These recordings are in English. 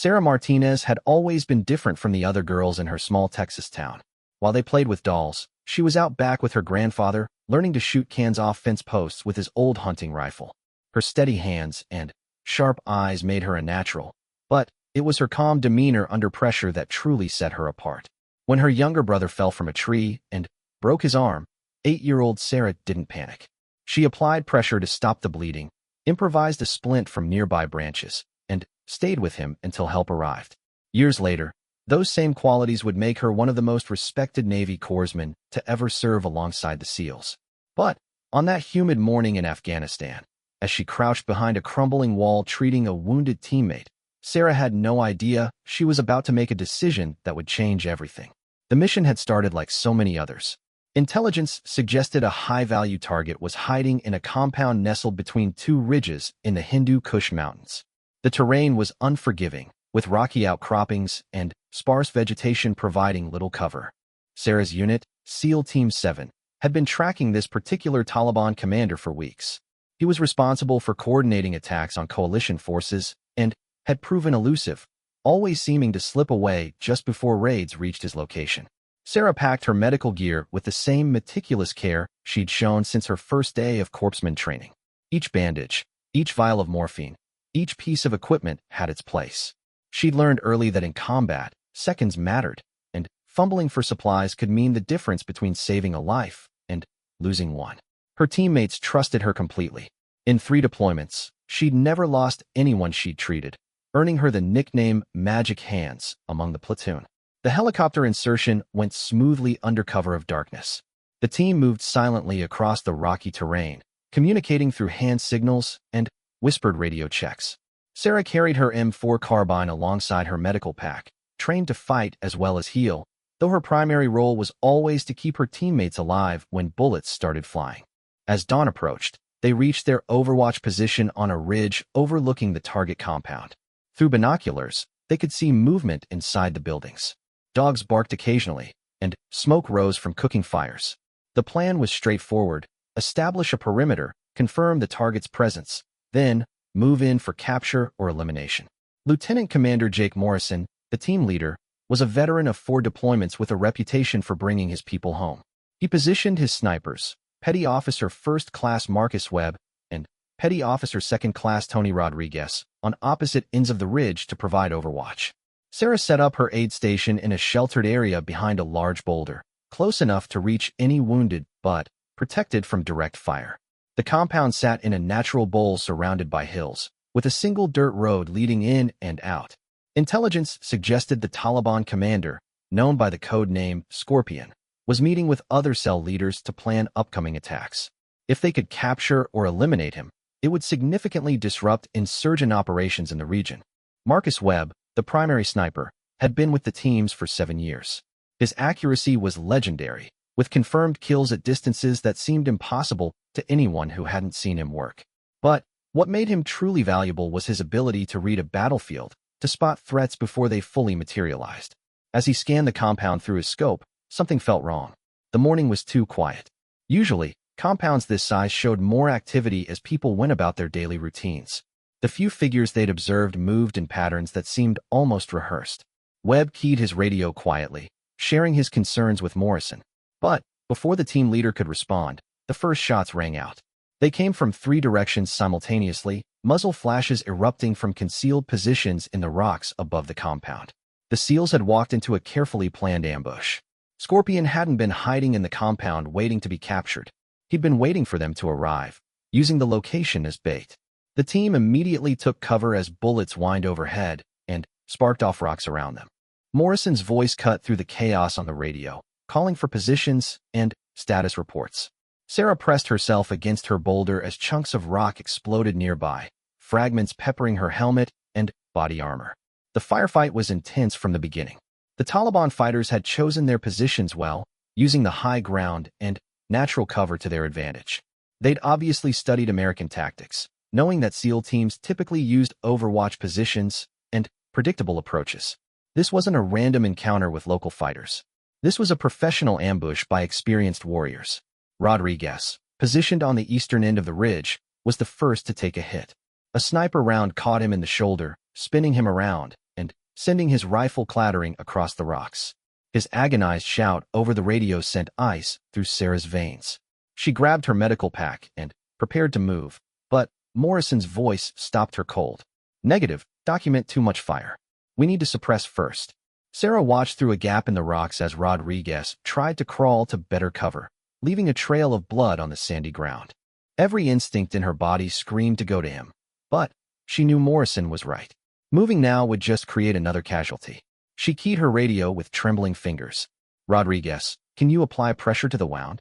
Sarah Martinez had always been different from the other girls in her small Texas town. While they played with dolls, she was out back with her grandfather, learning to shoot cans off fence posts with his old hunting rifle. Her steady hands and sharp eyes made her a natural, but it was her calm demeanor under pressure that truly set her apart. When her younger brother fell from a tree and broke his arm, 8-year-old Sarah didn't panic. She applied pressure to stop the bleeding, improvised a splint from nearby branches, and stayed with him until help arrived. Years later, those same qualities would make her one of the most respected Navy corpsmen to ever serve alongside the SEALs. But on that humid morning in Afghanistan, as she crouched behind a crumbling wall treating a wounded teammate, Sarah had no idea she was about to make a decision that would change everything. The mission had started like so many others. Intelligence suggested a high-value target was hiding in a compound nestled between two ridges in the Hindu Kush Mountains. The terrain was unforgiving, with rocky outcroppings and sparse vegetation providing little cover. Sarah's unit, SEAL Team 7, had been tracking this particular Taliban commander for weeks. He was responsible for coordinating attacks on coalition forces and had proven elusive, always seeming to slip away just before raids reached his location. Sarah packed her medical gear with the same meticulous care she'd shown since her first day of corpsman training. Each bandage, each vial of morphine, each piece of equipment had its place. She'd learned early that in combat, seconds mattered, and fumbling for supplies could mean the difference between saving a life and losing one. Her teammates trusted her completely. In 3 deployments, she'd never lost anyone she'd treated, earning her the nickname Magic Hands among the platoon. The helicopter insertion went smoothly under cover of darkness. The team moved silently across the rocky terrain, communicating through hand signals and whispered radio checks. Sarah carried her M4 carbine alongside her medical pack, trained to fight as well as heal, though her primary role was always to keep her teammates alive when bullets started flying. As dawn approached, they reached their overwatch position on a ridge overlooking the target compound. Through binoculars, they could see movement inside the buildings. Dogs barked occasionally, and smoke rose from cooking fires. The plan was straightforward: establish a perimeter, confirm the target's presence, then move in for capture or elimination. Lieutenant Commander Jake Morrison, the team leader, was a veteran of 4 deployments with a reputation for bringing his people home. He positioned his snipers, Petty Officer First Class Marcus Webb and Petty Officer Second Class Tony Rodriguez, on opposite ends of the ridge to provide overwatch. Sarah set up her aid station in a sheltered area behind a large boulder, close enough to reach any wounded but protected from direct fire. The compound sat in a natural bowl surrounded by hills, with a single dirt road leading in and out. Intelligence suggested the Taliban commander, known by the code name Scorpion, was meeting with other cell leaders to plan upcoming attacks. If they could capture or eliminate him, it would significantly disrupt insurgent operations in the region. Marcus Webb, the primary sniper, had been with the teams for 7 years. His accuracy was legendary, with confirmed kills at distances that seemed impossible to anyone who hadn't seen him work. But what made him truly valuable was his ability to read a battlefield, to spot threats before they fully materialized. As he scanned the compound through his scope, something felt wrong. The morning was too quiet. Usually, compounds this size showed more activity as people went about their daily routines. The few figures they'd observed moved in patterns that seemed almost rehearsed. Webb keyed his radio quietly, sharing his concerns with Morrison. But before the team leader could respond, the first shots rang out. They came from 3 directions simultaneously, muzzle flashes erupting from concealed positions in the rocks above the compound. The SEALs had walked into a carefully planned ambush. Scorpion hadn't been hiding in the compound waiting to be captured. He'd been waiting for them to arrive, using the location as bait. The team immediately took cover as bullets whined overhead and sparked off rocks around them. Morrison's voice cut through the chaos on the radio, calling for positions and status reports. Sarah pressed herself against her boulder as chunks of rock exploded nearby, fragments peppering her helmet and body armor. The firefight was intense from the beginning. The Taliban fighters had chosen their positions well, using the high ground and natural cover to their advantage. They'd obviously studied American tactics, knowing that SEAL teams typically used overwatch positions and predictable approaches. This wasn't a random encounter with local fighters. This was a professional ambush by experienced warriors. Rodriguez, positioned on the eastern end of the ridge, was the first to take a hit. A sniper round caught him in the shoulder, spinning him around and sending his rifle clattering across the rocks. His agonized shout over the radio sent ice through Sarah's veins. She grabbed her medical pack and prepared to move, but Morrison's voice stopped her cold. Negative, document too much fire. We need to suppress first. Sarah watched through a gap in the rocks as Rodriguez tried to crawl to better cover, leaving a trail of blood on the sandy ground. Every instinct in her body screamed to go to him, but she knew Morrison was right. Moving now would just create another casualty. She keyed her radio with trembling fingers. Rodriguez, can you apply pressure to the wound?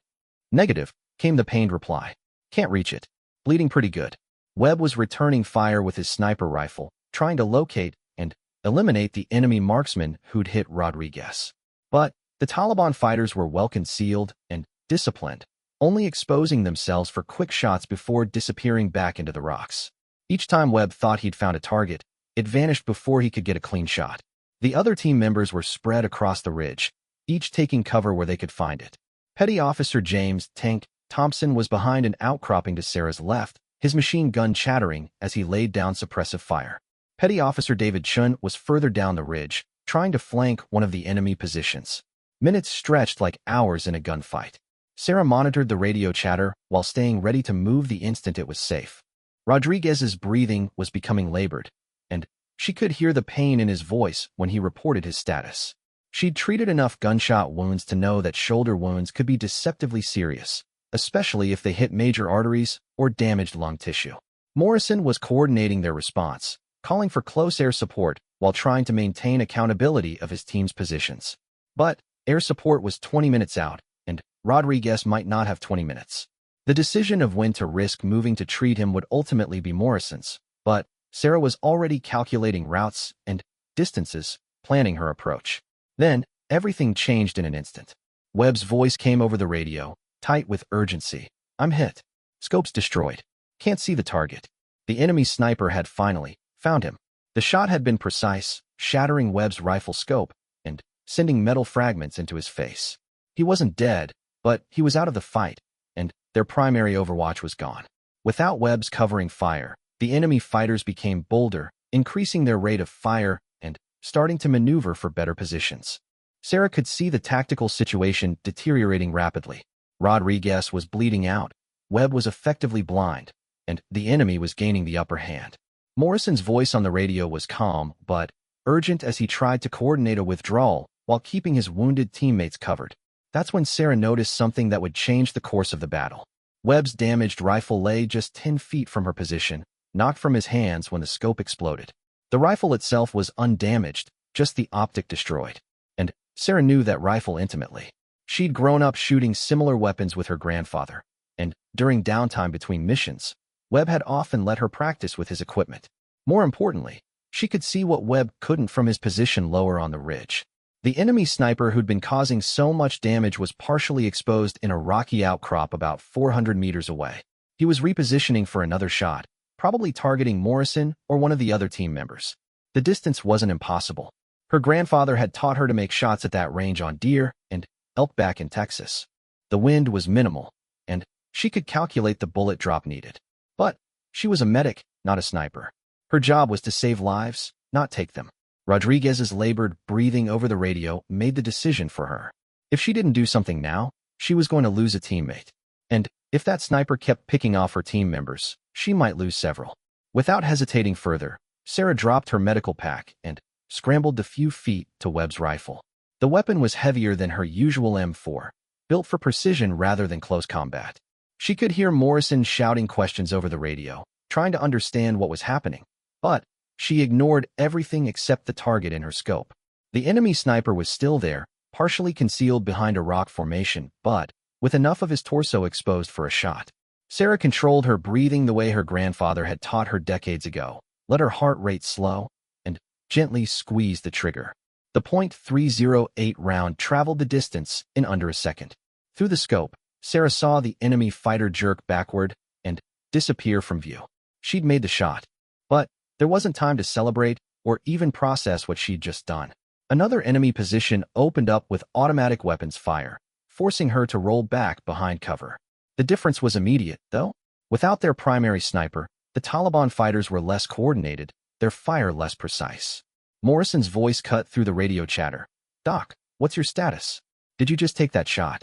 Negative, came the pained reply. Can't reach it. Bleeding pretty good. Webb was returning fire with his sniper rifle, trying to locate and eliminate the enemy marksman who'd hit Rodriguez. But the Taliban fighters were well concealed and disciplined, only exposing themselves for quick shots before disappearing back into the rocks. Each time Webb thought he'd found a target, it vanished before he could get a clean shot. The other team members were spread across the ridge, each taking cover where they could find it. Petty Officer James "Tank" Thompson was behind an outcropping to Sarah's left, his machine gun chattering as he laid down suppressive fire. Petty Officer David Chun was further down the ridge, trying to flank one of the enemy positions. Minutes stretched like hours in a gunfight. Sarah monitored the radio chatter while staying ready to move the instant it was safe. Rodriguez's breathing was becoming labored, and she could hear the pain in his voice when he reported his status. She'd treated enough gunshot wounds to know that shoulder wounds could be deceptively serious, especially if they hit major arteries or damaged lung tissue. Morrison was coordinating their response, calling for close air support while trying to maintain accountability of his team's positions. But air support was 20 minutes out, and Rodriguez might not have 20 minutes. The decision of when to risk moving to treat him would ultimately be Morrison's, but Sarah was already calculating routes and distances, planning her approach. Then, everything changed in an instant. Webb's voice came over the radio, tight with urgency. I'm hit. Scope's destroyed. Can't see the target. The enemy sniper had finally found him. The shot had been precise, shattering Webb's rifle scope and sending metal fragments into his face. He wasn't dead, but he was out of the fight, and their primary overwatch was gone. Without Webb's covering fire, the enemy fighters became bolder, increasing their rate of fire and starting to maneuver for better positions. Sarah could see the tactical situation deteriorating rapidly. Rodriguez was bleeding out, Webb was effectively blind, and the enemy was gaining the upper hand. Morrison's voice on the radio was calm but urgent as he tried to coordinate a withdrawal while keeping his wounded teammates covered. That's when Sarah noticed something that would change the course of the battle. Webb's damaged rifle lay just 10 feet from her position, knocked from his hands when the scope exploded. The rifle itself was undamaged, just the optic destroyed. And Sarah knew that rifle intimately. She'd grown up shooting similar weapons with her grandfather, and during downtime between missions, Webb had often let her practice with his equipment. More importantly, she could see what Webb couldn't from his position lower on the ridge. The enemy sniper who'd been causing so much damage was partially exposed in a rocky outcrop about 400 meters away. He was repositioning for another shot, probably targeting Morrison or one of the other team members. The distance wasn't impossible. Her grandfather had taught her to make shots at that range on deer and elk back in Texas. The wind was minimal, and she could calculate the bullet drop needed. But she was a medic, not a sniper. Her job was to save lives, not take them. Rodriguez's labored breathing over the radio made the decision for her. If she didn't do something now, she was going to lose a teammate. And if that sniper kept picking off her team members, she might lose several. Without hesitating further, Sarah dropped her medical pack and scrambled the few feet to Webb's rifle. The weapon was heavier than her usual M4, built for precision rather than close combat. She could hear Morrison shouting questions over the radio, trying to understand what was happening, but she ignored everything except the target in her scope. The enemy sniper was still there, partially concealed behind a rock formation, but with enough of his torso exposed for a shot. Sarah controlled her breathing the way her grandfather had taught her decades ago, let her heart rate slow, and gently squeezed the trigger. The .308 round traveled the distance in under a second. Through the scope, Sarah saw the enemy fighter jerk backward and disappear from view. She'd made the shot, but there wasn't time to celebrate or even process what she'd just done. Another enemy position opened up with automatic weapons fire, forcing her to roll back behind cover. The difference was immediate, though. Without their primary sniper, the Taliban fighters were less coordinated, their fire less precise. Morrison's voice cut through the radio chatter. Doc, what's your status? Did you just take that shot?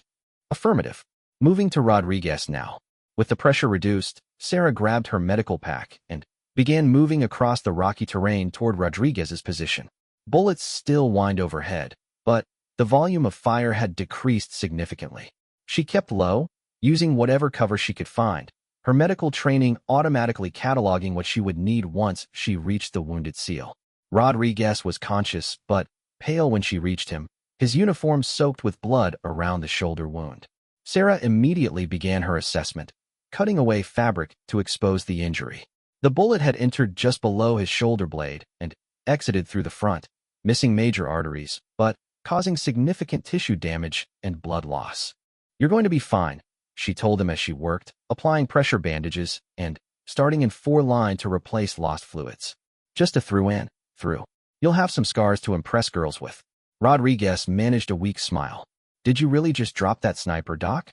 Affirmative. Moving to Rodriguez now. With the pressure reduced, Sarah grabbed her medical pack and began moving across the rocky terrain toward Rodriguez's position. Bullets still whined overhead, but the volume of fire had decreased significantly. She kept low, using whatever cover she could find, her medical training automatically cataloging what she would need once she reached the wounded SEAL. Rodriguez was conscious, but pale when she reached him, his uniform soaked with blood around the shoulder wound. Sarah immediately began her assessment, cutting away fabric to expose the injury. The bullet had entered just below his shoulder blade and exited through the front, missing major arteries, but causing significant tissue damage and blood loss. You're going to be fine, she told him as she worked, applying pressure bandages and starting in 4-line to replace lost fluids. Just a through. You'll have some scars to impress girls with. Rodriguez managed a weak smile. Did you really just drop that sniper, Doc?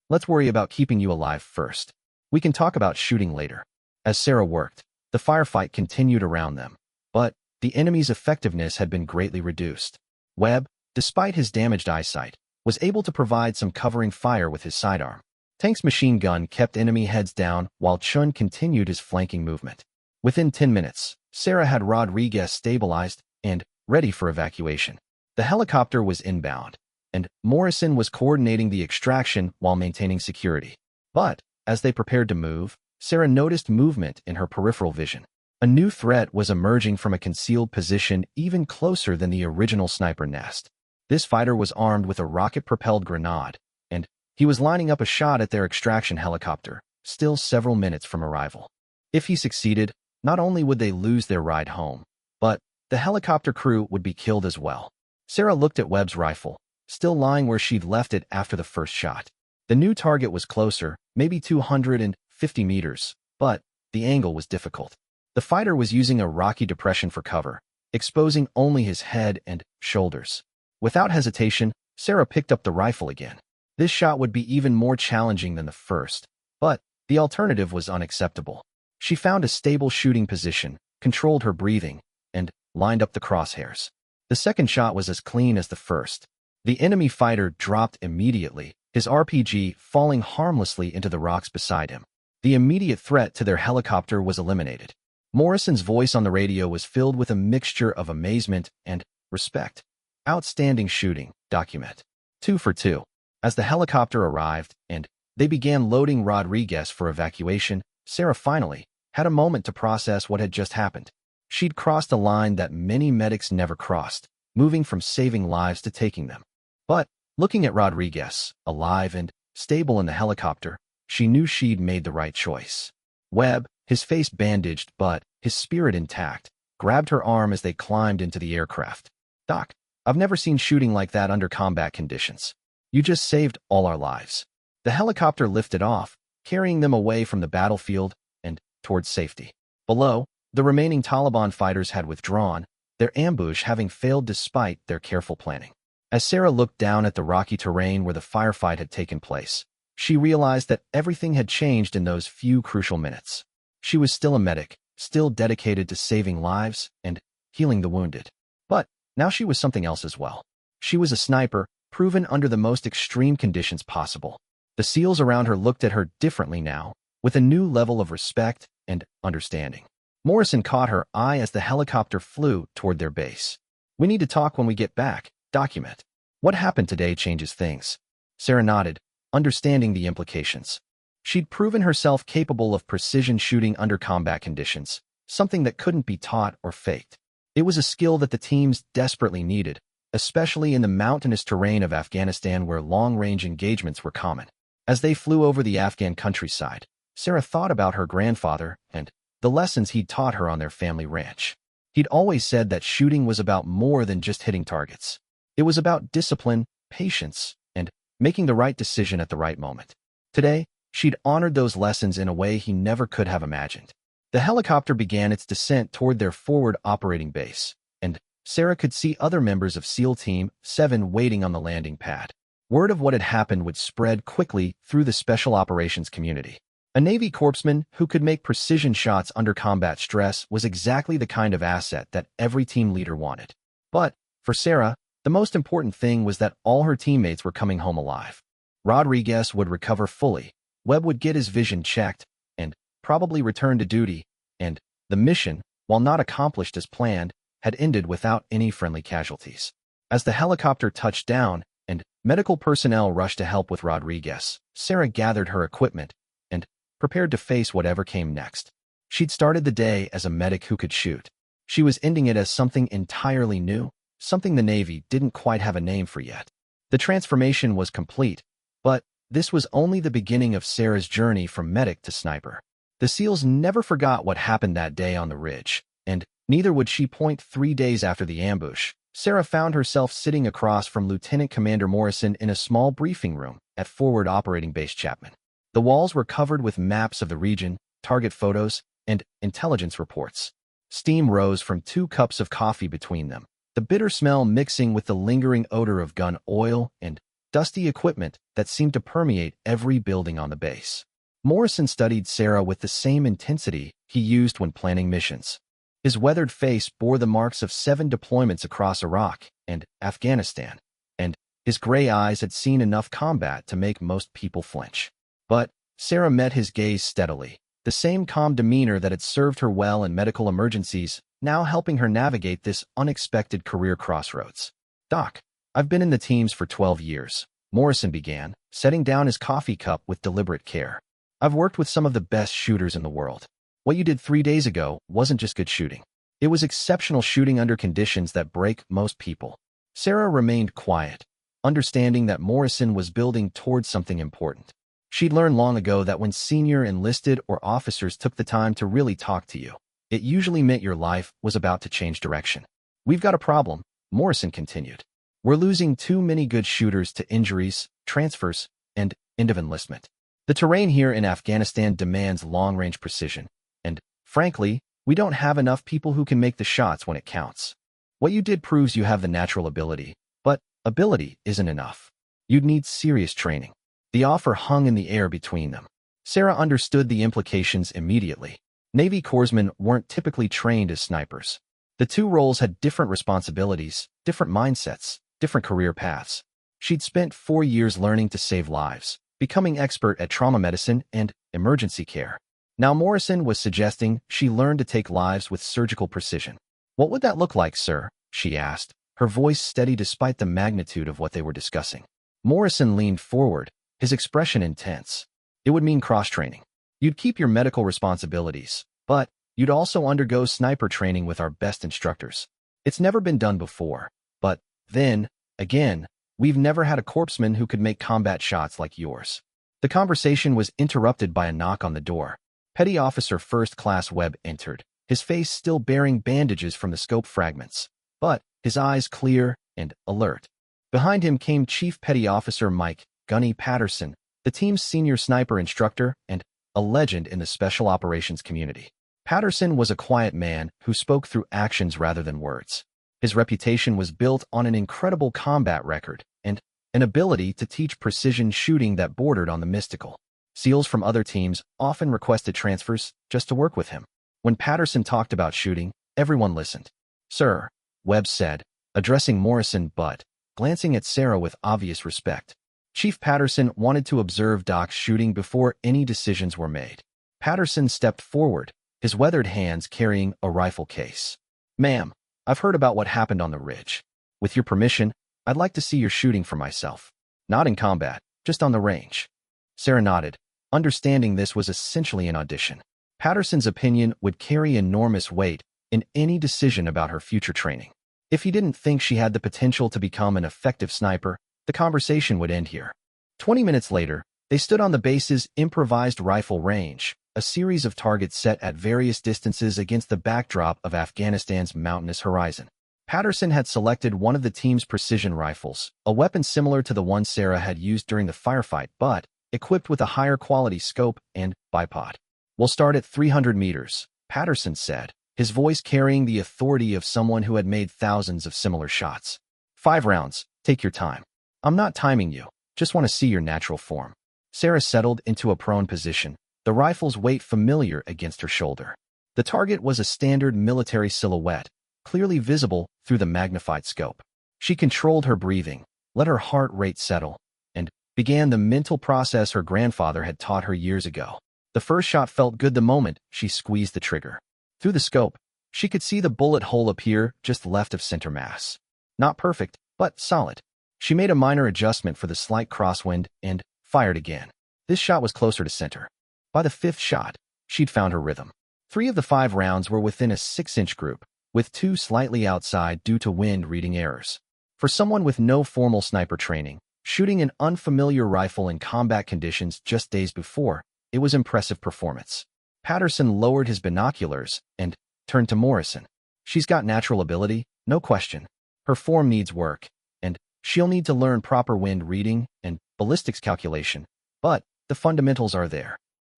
Let's worry about keeping you alive first. We can talk about shooting later. As Sarah worked, the firefight continued around them, but the enemy's effectiveness had been greatly reduced. Webb, despite his damaged eyesight, was able to provide some covering fire with his sidearm. Tank's machine gun kept enemy heads down while Chun continued his flanking movement. Within 10 minutes, Sarah had Rodriguez stabilized and ready for evacuation. The helicopter was inbound, and Morrison was coordinating the extraction while maintaining security. But, as they prepared to move, Sarah noticed movement in her peripheral vision. A new threat was emerging from a concealed position even closer than the original sniper nest. This fighter was armed with a rocket-propelled grenade, and he was lining up a shot at their extraction helicopter, still several minutes from arrival. If he succeeded, not only would they lose their ride home, but the helicopter crew would be killed as well. Sarah looked at Webb's rifle, still lying where she'd left it after the first shot. The new target was closer, maybe 250 meters, but the angle was difficult. The fighter was using a rocky depression for cover, exposing only his head and shoulders. Without hesitation, Sarah picked up the rifle again. This shot would be even more challenging than the first, but the alternative was unacceptable. She found a stable shooting position, controlled her breathing, and lined up the crosshairs. The second shot was as clean as the first. The enemy fighter dropped immediately, his RPG falling harmlessly into the rocks beside him. The immediate threat to their helicopter was eliminated. Morrison's voice on the radio was filled with a mixture of amazement and respect. Outstanding shooting, document. 2 for 2. As the helicopter arrived and they began loading Rodriguez for evacuation, Sarah finally had a moment to process what had just happened. She'd crossed a line that many medics never crossed, moving from saving lives to taking them. But, looking at Rodriguez, alive and stable in the helicopter, she knew she'd made the right choice. Webb, his face bandaged but his spirit intact, grabbed her arm as they climbed into the aircraft. Doc, I've never seen shooting like that under combat conditions. You just saved all our lives. The helicopter lifted off, carrying them away from the battlefield and towards safety. Below, the remaining Taliban fighters had withdrawn, their ambush having failed despite their careful planning. As Sarah looked down at the rocky terrain where the firefight had taken place, she realized that everything had changed in those few crucial minutes. She was still a medic, still dedicated to saving lives and healing the wounded. But now she was something else as well. She was a sniper, proven under the most extreme conditions possible. The SEALs around her looked at her differently now, with a new level of respect and understanding. Morrison caught her eye as the helicopter flew toward their base. We need to talk when we get back, document. What happened today changes things. Sarah nodded, understanding the implications. She'd proven herself capable of precision shooting under combat conditions, something that couldn't be taught or faked. It was a skill that the teams desperately needed, especially in the mountainous terrain of Afghanistan where long-range engagements were common. As they flew over the Afghan countryside, Sarah thought about her grandfather and the lessons he'd taught her on their family ranch. He'd always said that shooting was about more than just hitting targets. It was about discipline, patience, and making the right decision at the right moment. Today, she'd honored those lessons in a way he never could have imagined. The helicopter began its descent toward their forward operating base, and Sarah could see other members of SEAL Team 7 waiting on the landing pad. Word of what had happened would spread quickly through the special operations community. A Navy corpsman who could make precision shots under combat stress was exactly the kind of asset that every team leader wanted. But, for Sarah, the most important thing was that all her teammates were coming home alive. Rodriguez would recover fully, Webb would get his vision checked, and probably return to duty, and the mission, while not accomplished as planned, had ended without any friendly casualties. As the helicopter touched down and medical personnel rushed to help with Rodriguez, Sarah gathered her equipment and prepared to face whatever came next. She'd started the day as a medic who could shoot. She was ending it as something entirely new, something the Navy didn't quite have a name for yet. The transformation was complete, but this was only the beginning of Sarah's journey from medic to sniper. The SEALs never forgot what happened that day on the ridge, and neither would she. 3 days after the ambush, Sarah found herself sitting across from Lieutenant Commander Morrison in a small briefing room at Forward Operating Base Chapman. The walls were covered with maps of the region, target photos, and intelligence reports. Steam rose from 2 cups of coffee between them, the bitter smell mixing with the lingering odor of gun oil and dusty equipment that seemed to permeate every building on the base. Morrison studied Sarah with the same intensity he used when planning missions. His weathered face bore the marks of 7 deployments across Iraq and Afghanistan, and his gray eyes had seen enough combat to make most people flinch. But Sarah met his gaze steadily, the same calm demeanor that had served her well in medical emergencies, now helping her navigate this unexpected career crossroads. "Doc, I've been in the teams for 12 years, Morrison began, setting down his coffee cup with deliberate care. "I've worked with some of the best shooters in the world. What you did 3 days ago wasn't just good shooting. It was exceptional shooting under conditions that break most people." Sarah remained quiet, understanding that Morrison was building towards something important. She'd learned long ago that when senior enlisted or officers took the time to really talk to you, it usually meant your life was about to change direction. "We've got a problem," Morrison continued. "We're losing too many good shooters to injuries, transfers, and end of enlistment. The terrain here in Afghanistan demands long-range precision, and, frankly, we don't have enough people who can make the shots when it counts. What you did proves you have the natural ability, but ability isn't enough. You'd need serious training." The offer hung in the air between them. Sarah understood the implications immediately. Navy corpsmen weren't typically trained as snipers. The 2 roles had different responsibilities, different mindsets, different career paths. She'd spent 4 years learning to save lives, becoming expert at trauma medicine and emergency care. Now Morrison was suggesting she learn to take lives with surgical precision. "What would that look like, sir?" she asked, her voice steady despite the magnitude of what they were discussing. Morrison leaned forward, his expression intense. "It would mean cross-training. You'd keep your medical responsibilities, but you'd also undergo sniper training with our best instructors. It's never been done before, but then, again, we've never had a corpsman who could make combat shots like yours." The conversation was interrupted by a knock on the door. Petty Officer First Class Webb entered, his face still bearing bandages from the scope fragments, but his eyes clear and alert. Behind him came Chief Petty Officer Mike Gunny Patterson, the team's senior sniper instructor and a legend in the special operations community. Patterson was a quiet man who spoke through actions rather than words. His reputation was built on an incredible combat record and an ability to teach precision shooting that bordered on the mystical. SEALs from other teams often requested transfers just to work with him. When Patterson talked about shooting, everyone listened. "Sir," Webb said, addressing Morrison but glancing at Sarah with obvious respect. Chief Patterson wanted to observe Doc's shooting before any decisions were made. Patterson stepped forward, his weathered hands carrying a rifle case. "Ma'am, I've heard about what happened on the ridge. With your permission, I'd like to see your shooting for myself. Not in combat, just on the range." Sarah nodded, understanding this was essentially an audition. Patterson's opinion would carry enormous weight in any decision about her future training. If he didn't think she had the potential to become an effective sniper, the conversation would end here. 20 minutes later, they stood on the base's improvised rifle range, a series of targets set at various distances against the backdrop of Afghanistan's mountainous horizon. Patterson had selected one of the team's precision rifles, a weapon similar to the one Sarah had used during the firefight, but equipped with a higher quality scope and bipod. "We'll start at 300 meters, Patterson said, his voice carrying the authority of someone who had made thousands of similar shots. 5 rounds, take your time. I'm not timing you, just want to see your natural form." Sarah settled into a prone position, the rifle's weight familiar against her shoulder. The target was a standard military silhouette, clearly visible through the magnified scope. She controlled her breathing, let her heart rate settle, and began the mental process her grandfather had taught her years ago. The first shot felt good the moment she squeezed the trigger. Through the scope, she could see the bullet hole appear just left of center mass. Not perfect, but solid. She made a minor adjustment for the slight crosswind and fired again. This shot was closer to center. By the fifth shot, she'd found her rhythm. 3 of the 5 rounds were within a 6-inch group, with 2 slightly outside due to wind reading errors. For someone with no formal sniper training, shooting an unfamiliar rifle in combat conditions just days before, it was impressive performance. Patterson lowered his binoculars and turned to Morrison. She's got natural ability, no question. Her form needs work, and she'll need to learn proper wind reading and ballistics calculation, but the fundamentals are there.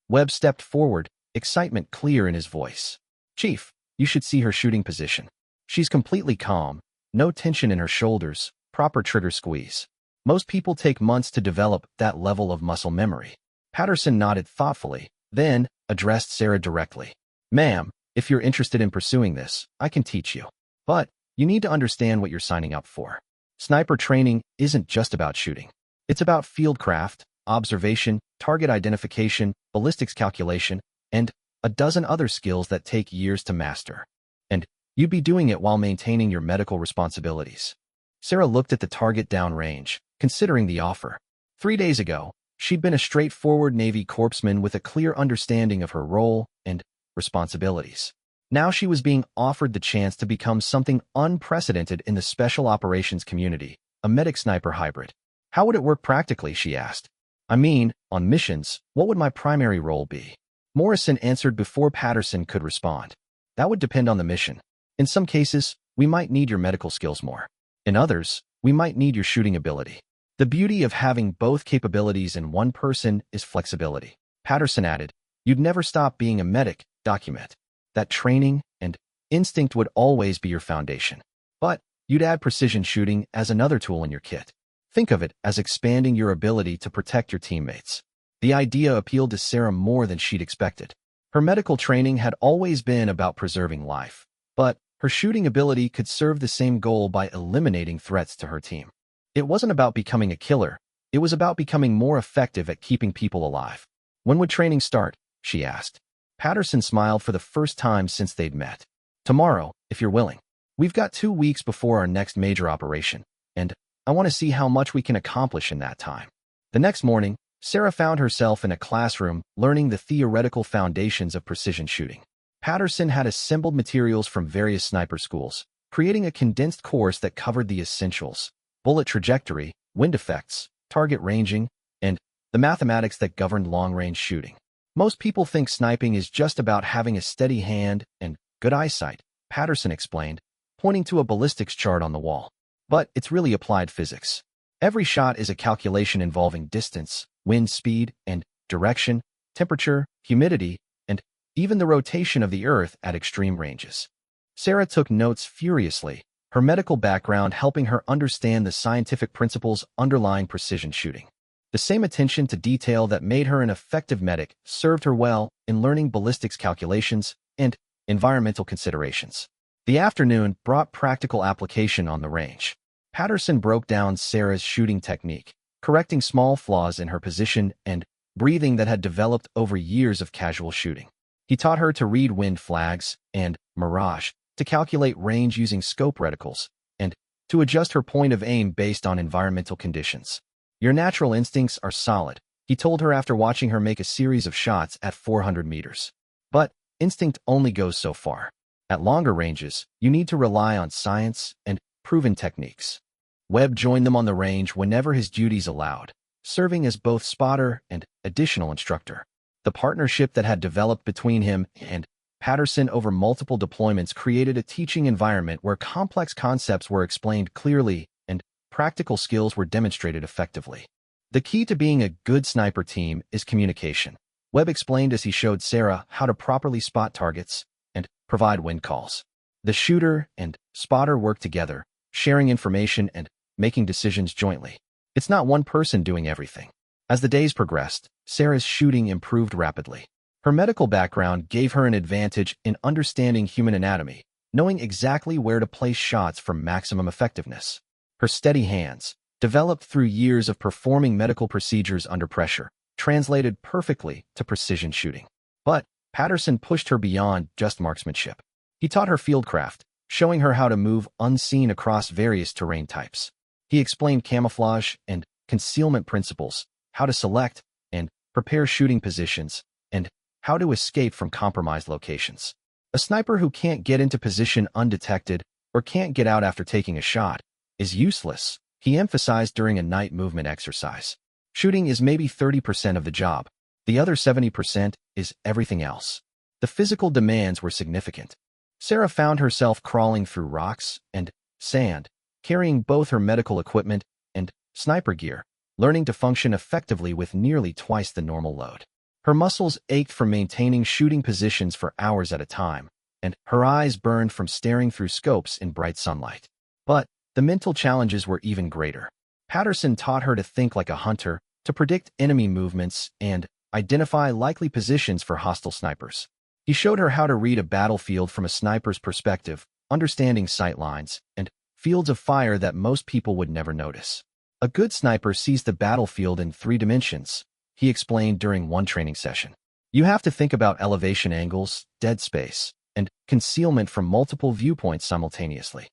Webb stepped forward, excitement clear in his voice. Chief, you should see her shooting position. She's completely calm, no tension in her shoulders, proper trigger squeeze. Most people take months to develop that level of muscle memory. Patterson nodded thoughtfully, then addressed Sarah directly. Ma'am, if you're interested in pursuing this, I can teach you. But you need to understand what you're signing up for. Sniper training isn't just about shooting. It's about fieldcraft, observation, target identification, ballistics calculation, and a dozen other skills that take years to master. And you'd be doing it while maintaining your medical responsibilities. Sarah looked at the target downrange, considering the offer. 3 days ago, she'd been a straightforward Navy corpsman with a clear understanding of her role and responsibilities. Now she was being offered the chance to become something unprecedented in the special operations community, a medic sniper hybrid. How would it work practically, she asked. I mean, on missions, what would my primary role be? Morrison answered before Patterson could respond. That would depend on the mission. In some cases, we might need your medical skills more. In others, we might need your shooting ability. The beauty of having both capabilities in one person is flexibility. Patterson added, you'd never stop being a medic, document. That training and instinct would always be your foundation. But you'd add precision shooting as another tool in your kit. Think of it as expanding your ability to protect your teammates. The idea appealed to Sarah more than she'd expected. Her medical training had always been about preserving life, but her shooting ability could serve the same goal by eliminating threats to her team. It wasn't about becoming a killer. It was about becoming more effective at keeping people alive. When would training start? She asked. Patterson smiled for the first time since they'd met. Tomorrow, if you're willing. We've got 2 weeks before our next major operation, and I want to see how much we can accomplish in that time. The next morning, Sarah found herself in a classroom learning the theoretical foundations of precision shooting. Patterson had assembled materials from various sniper schools, creating a condensed course that covered the essentials: bullet trajectory, wind effects, target ranging, and the mathematics that governed long-range shooting. Most people think sniping is just about having a steady hand and good eyesight, Patterson explained, pointing to a ballistics chart on the wall. But it's really applied physics. Every shot is a calculation involving distance, wind speed, and direction, temperature, humidity, and even the rotation of the Earth at extreme ranges. Sarah took notes furiously, her medical background helping her understand the scientific principles underlying precision shooting. The same attention to detail that made her an effective medic served her well in learning ballistics calculations and environmental considerations. The afternoon brought practical application on the range. Patterson broke down Sarah's shooting technique, correcting small flaws in her position and breathing that had developed over years of casual shooting. He taught her to read wind flags and mirage, to calculate range using scope reticles, and to adjust her point of aim based on environmental conditions. Your natural instincts are solid, he told her after watching her make a series of shots at 400 meters. But instinct only goes so far. At longer ranges, you need to rely on science and proven techniques. Webb joined them on the range whenever his duties allowed, serving as both spotter and additional instructor. The partnership that had developed between him and Patterson over multiple deployments created a teaching environment where complex concepts were explained clearly and practical skills were demonstrated effectively. The key to being a good sniper team is communication, Webb explained as he showed Sarah how to properly spot targets and provide wind calls. The shooter and spotter work together, sharing information and making decisions jointly. It's not one person doing everything. As the days progressed, Sarah's shooting improved rapidly. Her medical background gave her an advantage in understanding human anatomy, knowing exactly where to place shots for maximum effectiveness. Her steady hands, developed through years of performing medical procedures under pressure, translated perfectly to precision shooting. But Patterson pushed her beyond just marksmanship. He taught her fieldcraft, showing her how to move unseen across various terrain types. He explained camouflage and concealment principles, how to select and prepare shooting positions, and how to escape from compromised locations. A sniper who can't get into position undetected or can't get out after taking a shot is useless, he emphasized during a night movement exercise. Shooting is maybe 30% of the job. The other 70% is everything else. The physical demands were significant. Sarah found herself crawling through rocks and sand, carrying both her medical equipment and sniper gear, learning to function effectively with nearly twice the normal load. Her muscles ached from maintaining shooting positions for hours at a time, and her eyes burned from staring through scopes in bright sunlight. But the mental challenges were even greater. Patterson taught her to think like a hunter, to predict enemy movements, and identify likely positions for hostile snipers. He showed her how to read a battlefield from a sniper's perspective, understanding sight lines and fields of fire that most people would never notice. A good sniper sees the battlefield in 3 dimensions, he explained during one training session. You have to think about elevation angles, dead space, and concealment from multiple viewpoints simultaneously.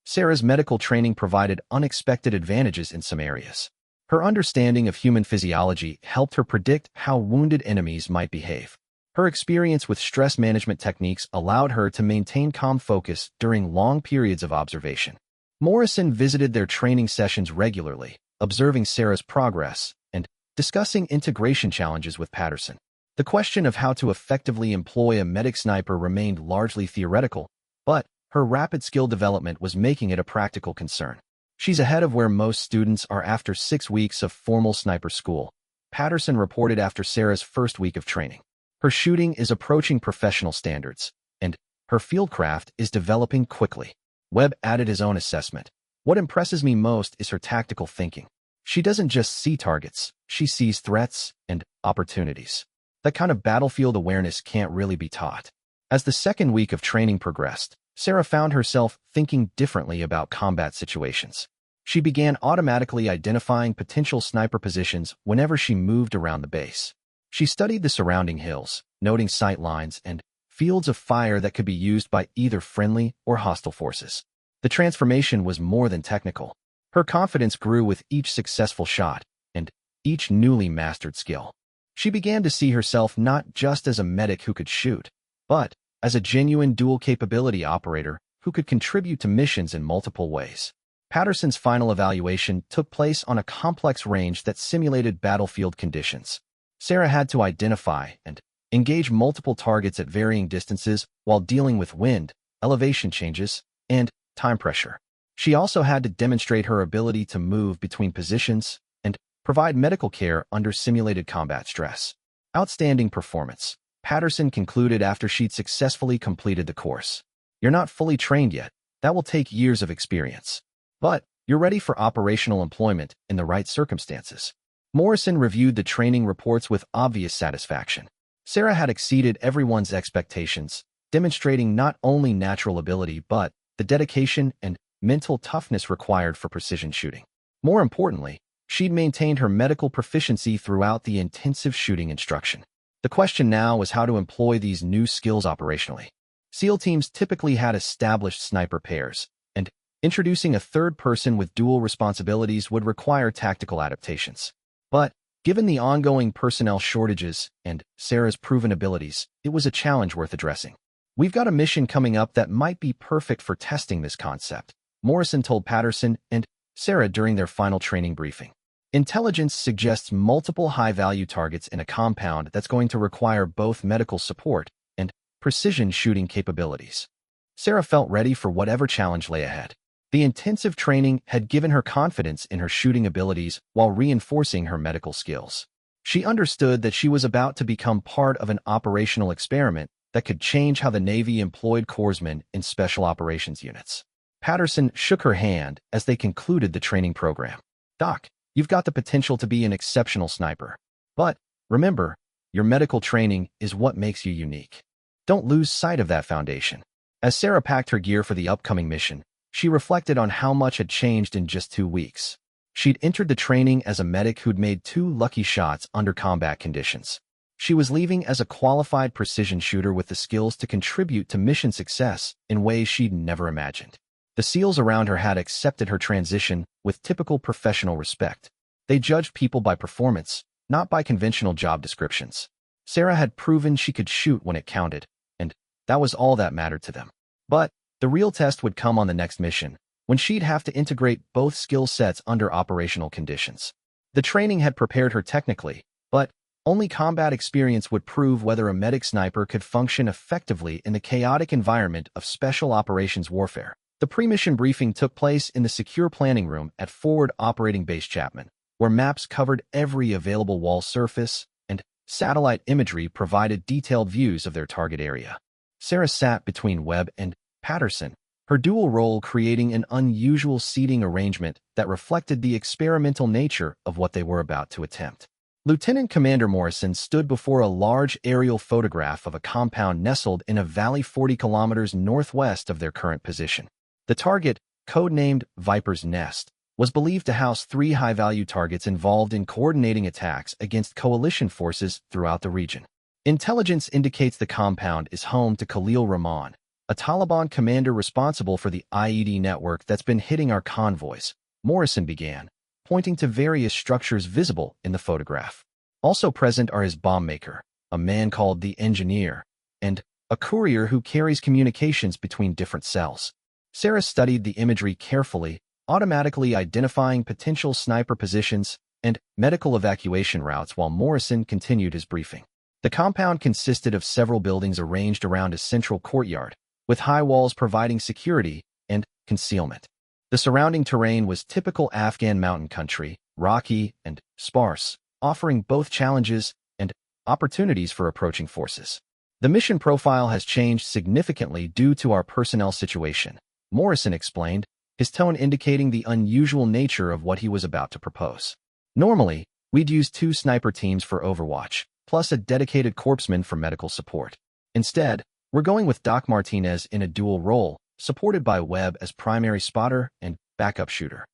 Sarah's medical training provided unexpected advantages in some areas. Her understanding of human physiology helped her predict how wounded enemies might behave. Her experience with stress management techniques allowed her to maintain calm focus during long periods of observation. Morrison visited their training sessions regularly, observing Sarah's progress and discussing integration challenges with Patterson. The question of how to effectively employ a medic sniper remained largely theoretical, but her rapid skill development was making it a practical concern. She's ahead of where most students are after 6 weeks of formal sniper school, Patterson reported after Sarah's first week of training. Her shooting is approaching professional standards, and her fieldcraft is developing quickly. Webb added his own assessment. What impresses me most is her tactical thinking. She doesn't just see targets, she sees threats and opportunities. That kind of battlefield awareness can't really be taught. As the second week of training progressed, Sarah found herself thinking differently about combat situations. She began automatically identifying potential sniper positions whenever she moved around the base. She studied the surrounding hills, noting sight lines and fields of fire that could be used by either friendly or hostile forces. The transformation was more than technical. Her confidence grew with each successful shot and each newly mastered skill. She began to see herself not just as a medic who could shoot, but as a genuine dual-capability operator who could contribute to missions in multiple ways. Patterson's final evaluation took place on a complex range that simulated battlefield conditions. Sarah had to identify and engage multiple targets at varying distances while dealing with wind, elevation changes, and time pressure. She also had to demonstrate her ability to move between positions and provide medical care under simulated combat stress. Outstanding performance, Patterson concluded after she'd successfully completed the course. You're not fully trained yet. That will take years of experience. But you're ready for operational employment in the right circumstances. Morrison reviewed the training reports with obvious satisfaction. Sarah had exceeded everyone's expectations, demonstrating not only natural ability but the dedication and mental toughness required for precision shooting. More importantly, she'd maintained her medical proficiency throughout the intensive shooting instruction. The question now was how to employ these new skills operationally. SEAL teams typically had established sniper pairs, and introducing a third person with dual responsibilities would require tactical adaptations. But given the ongoing personnel shortages and Sarah's proven abilities, it was a challenge worth addressing. We've got a mission coming up that might be perfect for testing this concept, Morrison told Patterson and Sarah during their final training briefing. Intelligence suggests multiple high-value targets in a compound that's going to require both medical support and precision shooting capabilities. Sarah felt ready for whatever challenge lay ahead. The intensive training had given her confidence in her shooting abilities while reinforcing her medical skills. She understood that she was about to become part of an operational experiment that could change how the Navy employed corpsmen in special operations units. Patterson shook her hand as they concluded the training program. Doc, you've got the potential to be an exceptional sniper. But remember, Your medical training is what makes you unique. Don't lose sight of that foundation. As Sarah packed her gear for the upcoming mission, she reflected on how much had changed in just 2 weeks. She'd entered the training as a medic who'd made 2 lucky shots under combat conditions. She was leaving as a qualified precision shooter with the skills to contribute to mission success in ways she'd never imagined. The SEALs around her had accepted her transition with typical professional respect. They judged people by performance, not by conventional job descriptions. Sarah had proven she could shoot when it counted, and that was all that mattered to them. But the real test would come on the next mission, when she'd have to integrate both skill sets under operational conditions. The training had prepared her technically, but only combat experience would prove whether a medic sniper could function effectively in the chaotic environment of special operations warfare. The pre-mission briefing took place in the secure planning room at Forward Operating Base Chapman, where maps covered every available wall surface and satellite imagery provided detailed views of their target area. Sarah sat between Webb and Patterson, her dual role creating an unusual seating arrangement that reflected the experimental nature of what they were about to attempt. Lieutenant Commander Morrison stood before a large aerial photograph of a compound nestled in a valley 40 kilometers northwest of their current position. The target, codenamed Viper's Nest, was believed to house 3 high-value targets involved in coordinating attacks against coalition forces throughout the region. Intelligence indicates the compound is home to Khalil Rahman, a Taliban commander responsible for the IED network that's been hitting our convoys, Morrison began, pointing to various structures visible in the photograph. Also present are his bomb maker, a man called the Engineer, and a courier who carries communications between different cells. Sarah studied the imagery carefully, automatically identifying potential sniper positions and medical evacuation routes while Morrison continued his briefing. The compound consisted of several buildings arranged around a central courtyard, with high walls providing security and concealment. The surrounding terrain was typical Afghan mountain country, rocky and sparse, offering both challenges and opportunities for approaching forces. The mission profile has changed significantly due to our personnel situation, Morrison explained, his tone indicating the unusual nature of what he was about to propose. Normally, we'd use 2 sniper teams for Overwatch, plus a dedicated corpsman for medical support. Instead, we're going with Doc Martinez in a dual role, supported by Webb as primary spotter and backup shooter.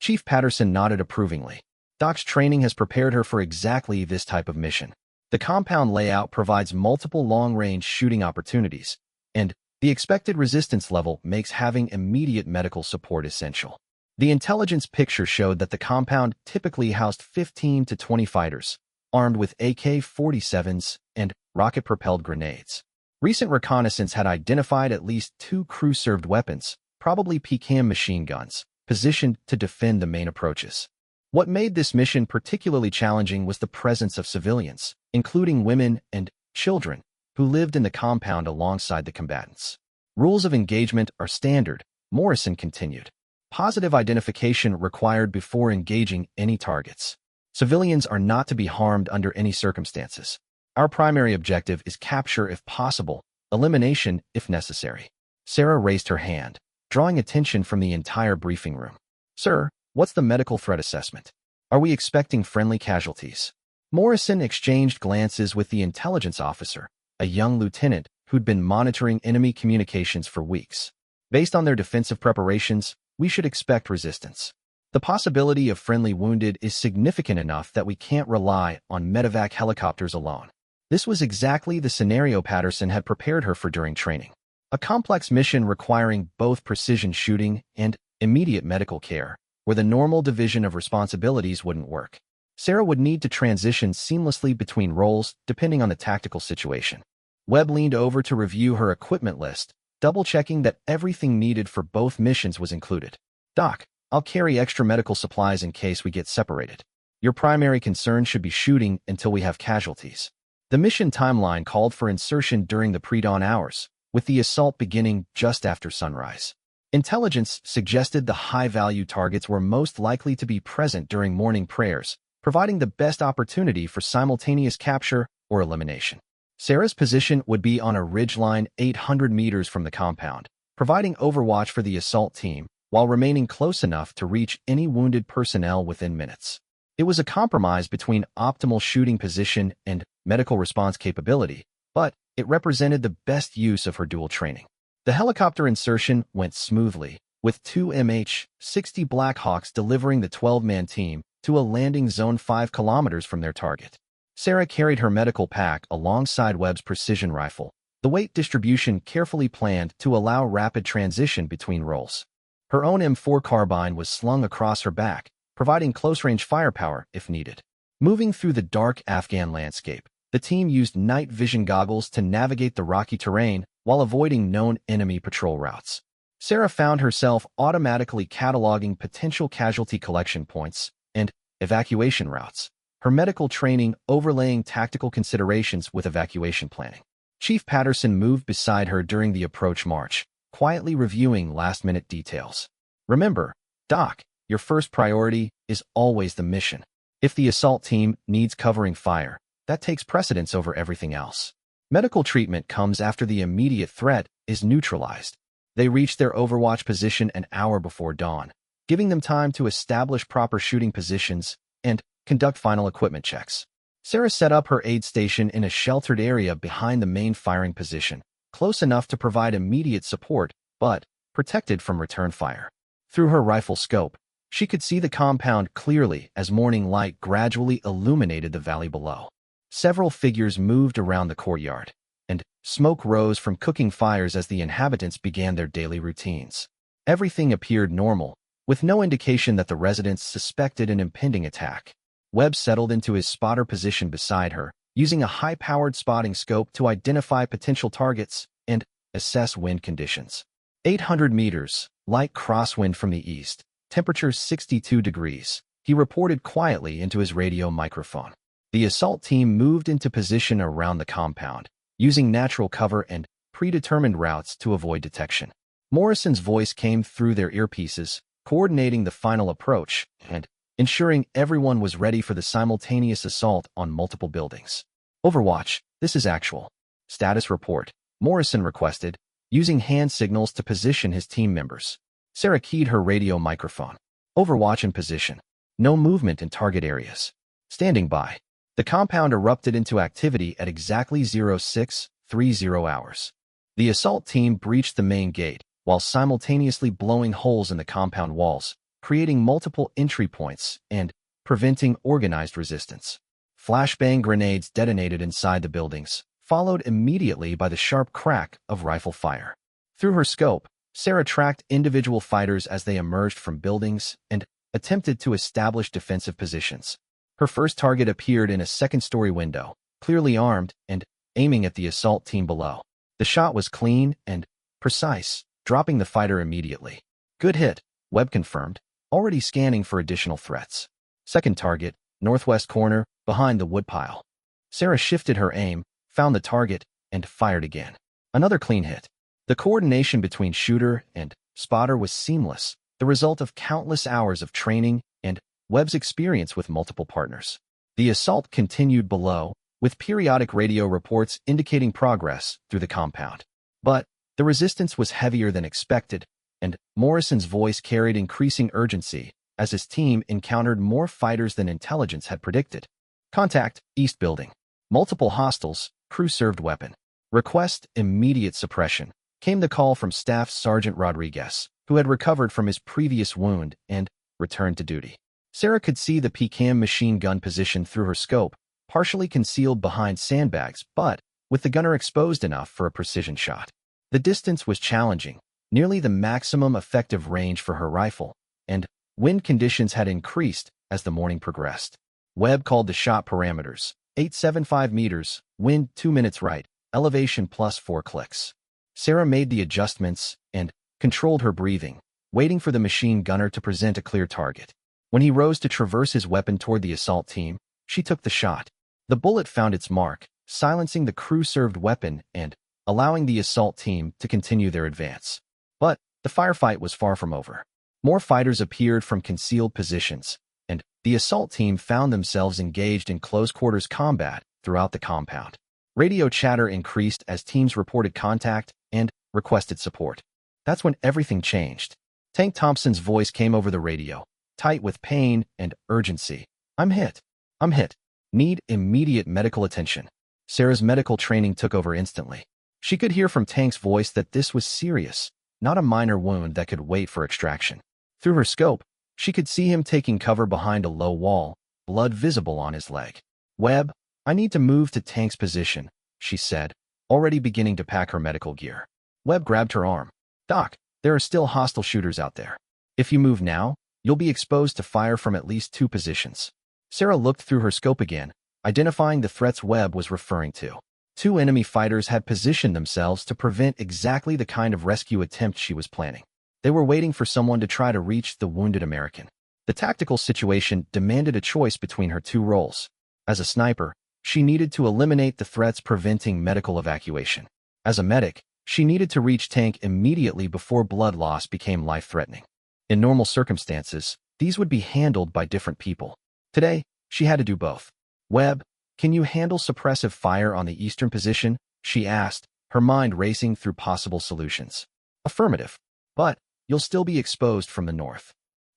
Chief Patterson nodded approvingly. Doc's training has prepared her for exactly this type of mission. The compound layout provides multiple long-range shooting opportunities, and the expected resistance level makes having immediate medical support essential. The intelligence picture showed that the compound typically housed 15 to 20 fighters, armed with AK-47s and rocket-propelled grenades. Recent reconnaissance had identified at least 2 crew-served weapons, probably PKM machine guns, positioned to defend the main approaches. What made this mission particularly challenging was the presence of civilians, including women and children, who lived in the compound alongside the combatants. Rules of engagement are standard, Morrison continued. Positive identification required before engaging any targets. Civilians are not to be harmed under any circumstances. Our primary objective is capture if possible, elimination if necessary. Sarah raised her hand, drawing attention from the entire briefing room. Sir, what's the medical threat assessment? Are we expecting friendly casualties? Morrison exchanged glances with the intelligence officer, a young lieutenant who'd been monitoring enemy communications for weeks. Based on their defensive preparations, we should expect resistance. The possibility of friendly wounded is significant enough that we can't rely on medevac helicopters alone. This was exactly the scenario Patterson had prepared her for during training. A complex mission requiring both precision shooting and immediate medical care, where the normal division of responsibilities wouldn't work. Sarah would need to transition seamlessly between roles depending on the tactical situation. Webb leaned over to review her equipment list, double-checking that everything needed for both missions was included. Doc, I'll carry extra medical supplies in case we get separated. Your primary concern should be shooting until we have casualties. The mission timeline called for insertion during the pre-dawn hours, with the assault beginning just after sunrise. Intelligence suggested the high-value targets were most likely to be present during morning prayers, providing the best opportunity for simultaneous capture or elimination. Sarah's position would be on a ridgeline 800 meters from the compound, providing overwatch for the assault team while remaining close enough to reach any wounded personnel within minutes. It was a compromise between optimal shooting position and medical response capability, but it represented the best use of her dual training. The helicopter insertion went smoothly, with two MH-60 Blackhawks delivering the 12-man team to a landing zone 5 kilometers from their target. Sarah carried her medical pack alongside Webb's precision rifle, the weight distribution carefully planned to allow rapid transition between roles. Her own M4 carbine was slung across her back, providing close-range firepower if needed. Moving through the dark Afghan landscape, the team used night vision goggles to navigate the rocky terrain while avoiding known enemy patrol routes. Sarah found herself automatically cataloging potential casualty collection points and evacuation routes, her medical training overlaying tactical considerations with evacuation planning. Chief Patterson moved beside her during the approach march, quietly reviewing last-minute details. Remember, Doc, your first priority is always the mission. If the assault team needs covering fire, that takes precedence over everything else. Medical treatment comes after the immediate threat is neutralized. They reach their overwatch position an hour before dawn, giving them time to establish proper shooting positions and conduct final equipment checks. Sarah set up her aid station in a sheltered area behind the main firing position, close enough to provide immediate support, but protected from return fire. Through her rifle scope, she could see the compound clearly as morning light gradually illuminated the valley below. Several figures moved around the courtyard, and smoke rose from cooking fires as the inhabitants began their daily routines. Everything appeared normal, with no indication that the residents suspected an impending attack. Webb settled into his spotter position beside her, using a high-powered spotting scope to identify potential targets and assess wind conditions. 800 meters, light crosswind from the east, temperature 62 degrees, he reported quietly into his radio microphone. The assault team moved into position around the compound, using natural cover and predetermined routes to avoid detection. Morrison's voice came through their earpieces, coordinating the final approach and ensuring everyone was ready for the simultaneous assault on multiple buildings. Overwatch, this is actual. Status report, Morrison requested, using hand signals to position his team members. Sarah keyed her radio microphone. Overwatch in position. No movement in target areas. Standing by. The compound erupted into activity at exactly 0630 hours. The assault team breached the main gate, while simultaneously blowing holes in the compound walls, creating multiple entry points and preventing organized resistance. Flashbang grenades detonated inside the buildings, followed immediately by the sharp crack of rifle fire. Through her scope, Sarah tracked individual fighters as they emerged from buildings and attempted to establish defensive positions. Her first target appeared in a second-story window, clearly armed and aiming at the assault team below. The shot was clean and precise, dropping the fighter immediately. Good hit, Webb confirmed, already scanning for additional threats. Second target, northwest corner, behind the woodpile. Sarah shifted her aim, found the target, and fired again. Another clean hit. The coordination between shooter and spotter was seamless, the result of countless hours of training and Webb's experience with multiple partners. The assault continued below, with periodic radio reports indicating progress through the compound. But the resistance was heavier than expected, and Morrison's voice carried increasing urgency as his team encountered more fighters than intelligence had predicted. Contact, East Building. Multiple hostiles, crew-served weapon. Request immediate suppression. Came the call from Staff Sergeant Rodriguez, who had recovered from his previous wound and returned to duty. Sarah could see the PCAM machine gun position through her scope, partially concealed behind sandbags, but with the gunner exposed enough for a precision shot. The distance was challenging, nearly the maximum effective range for her rifle, and wind conditions had increased as the morning progressed. Webb called the shot parameters: 875 meters, wind 2 minutes right, elevation +4 clicks. Sarah made the adjustments and controlled her breathing, waiting for the machine gunner to present a clear target. When he rose to traverse his weapon toward the assault team, she took the shot. The bullet found its mark, silencing the crew-served weapon and allowing the assault team to continue their advance. But the firefight was far from over. More fighters appeared from concealed positions, and the assault team found themselves engaged in close-quarters combat throughout the compound. Radio chatter increased as teams reported contact and requested support. That's when everything changed. Tank Thompson's voice came over the radio, tight with pain and urgency. I'm hit. I'm hit. Need immediate medical attention. Sarah's medical training took over instantly. She could hear from Tank's voice that this was serious, not a minor wound that could wait for extraction. Through her scope, she could see him taking cover behind a low wall, blood visible on his leg. Webb, I need to move to Tank's position, she said, already beginning to pack her medical gear. Webb grabbed her arm. Doc, there are still hostile shooters out there. If you move now, you'll be exposed to fire from at least 2 positions. Sarah looked through her scope again, identifying the threats Webb was referring to. 2 enemy fighters had positioned themselves to prevent exactly the kind of rescue attempt she was planning. They were waiting for someone to try to reach the wounded American. The tactical situation demanded a choice between her 2 roles. As a sniper, she needed to eliminate the threats preventing medical evacuation. As a medic, she needed to reach Tank immediately before blood loss became life-threatening. In normal circumstances, these would be handled by different people. Today, she had to do both. Webb, can you handle suppressive fire on the eastern position? She asked, her mind racing through possible solutions. Affirmative. But you'll still be exposed from the north.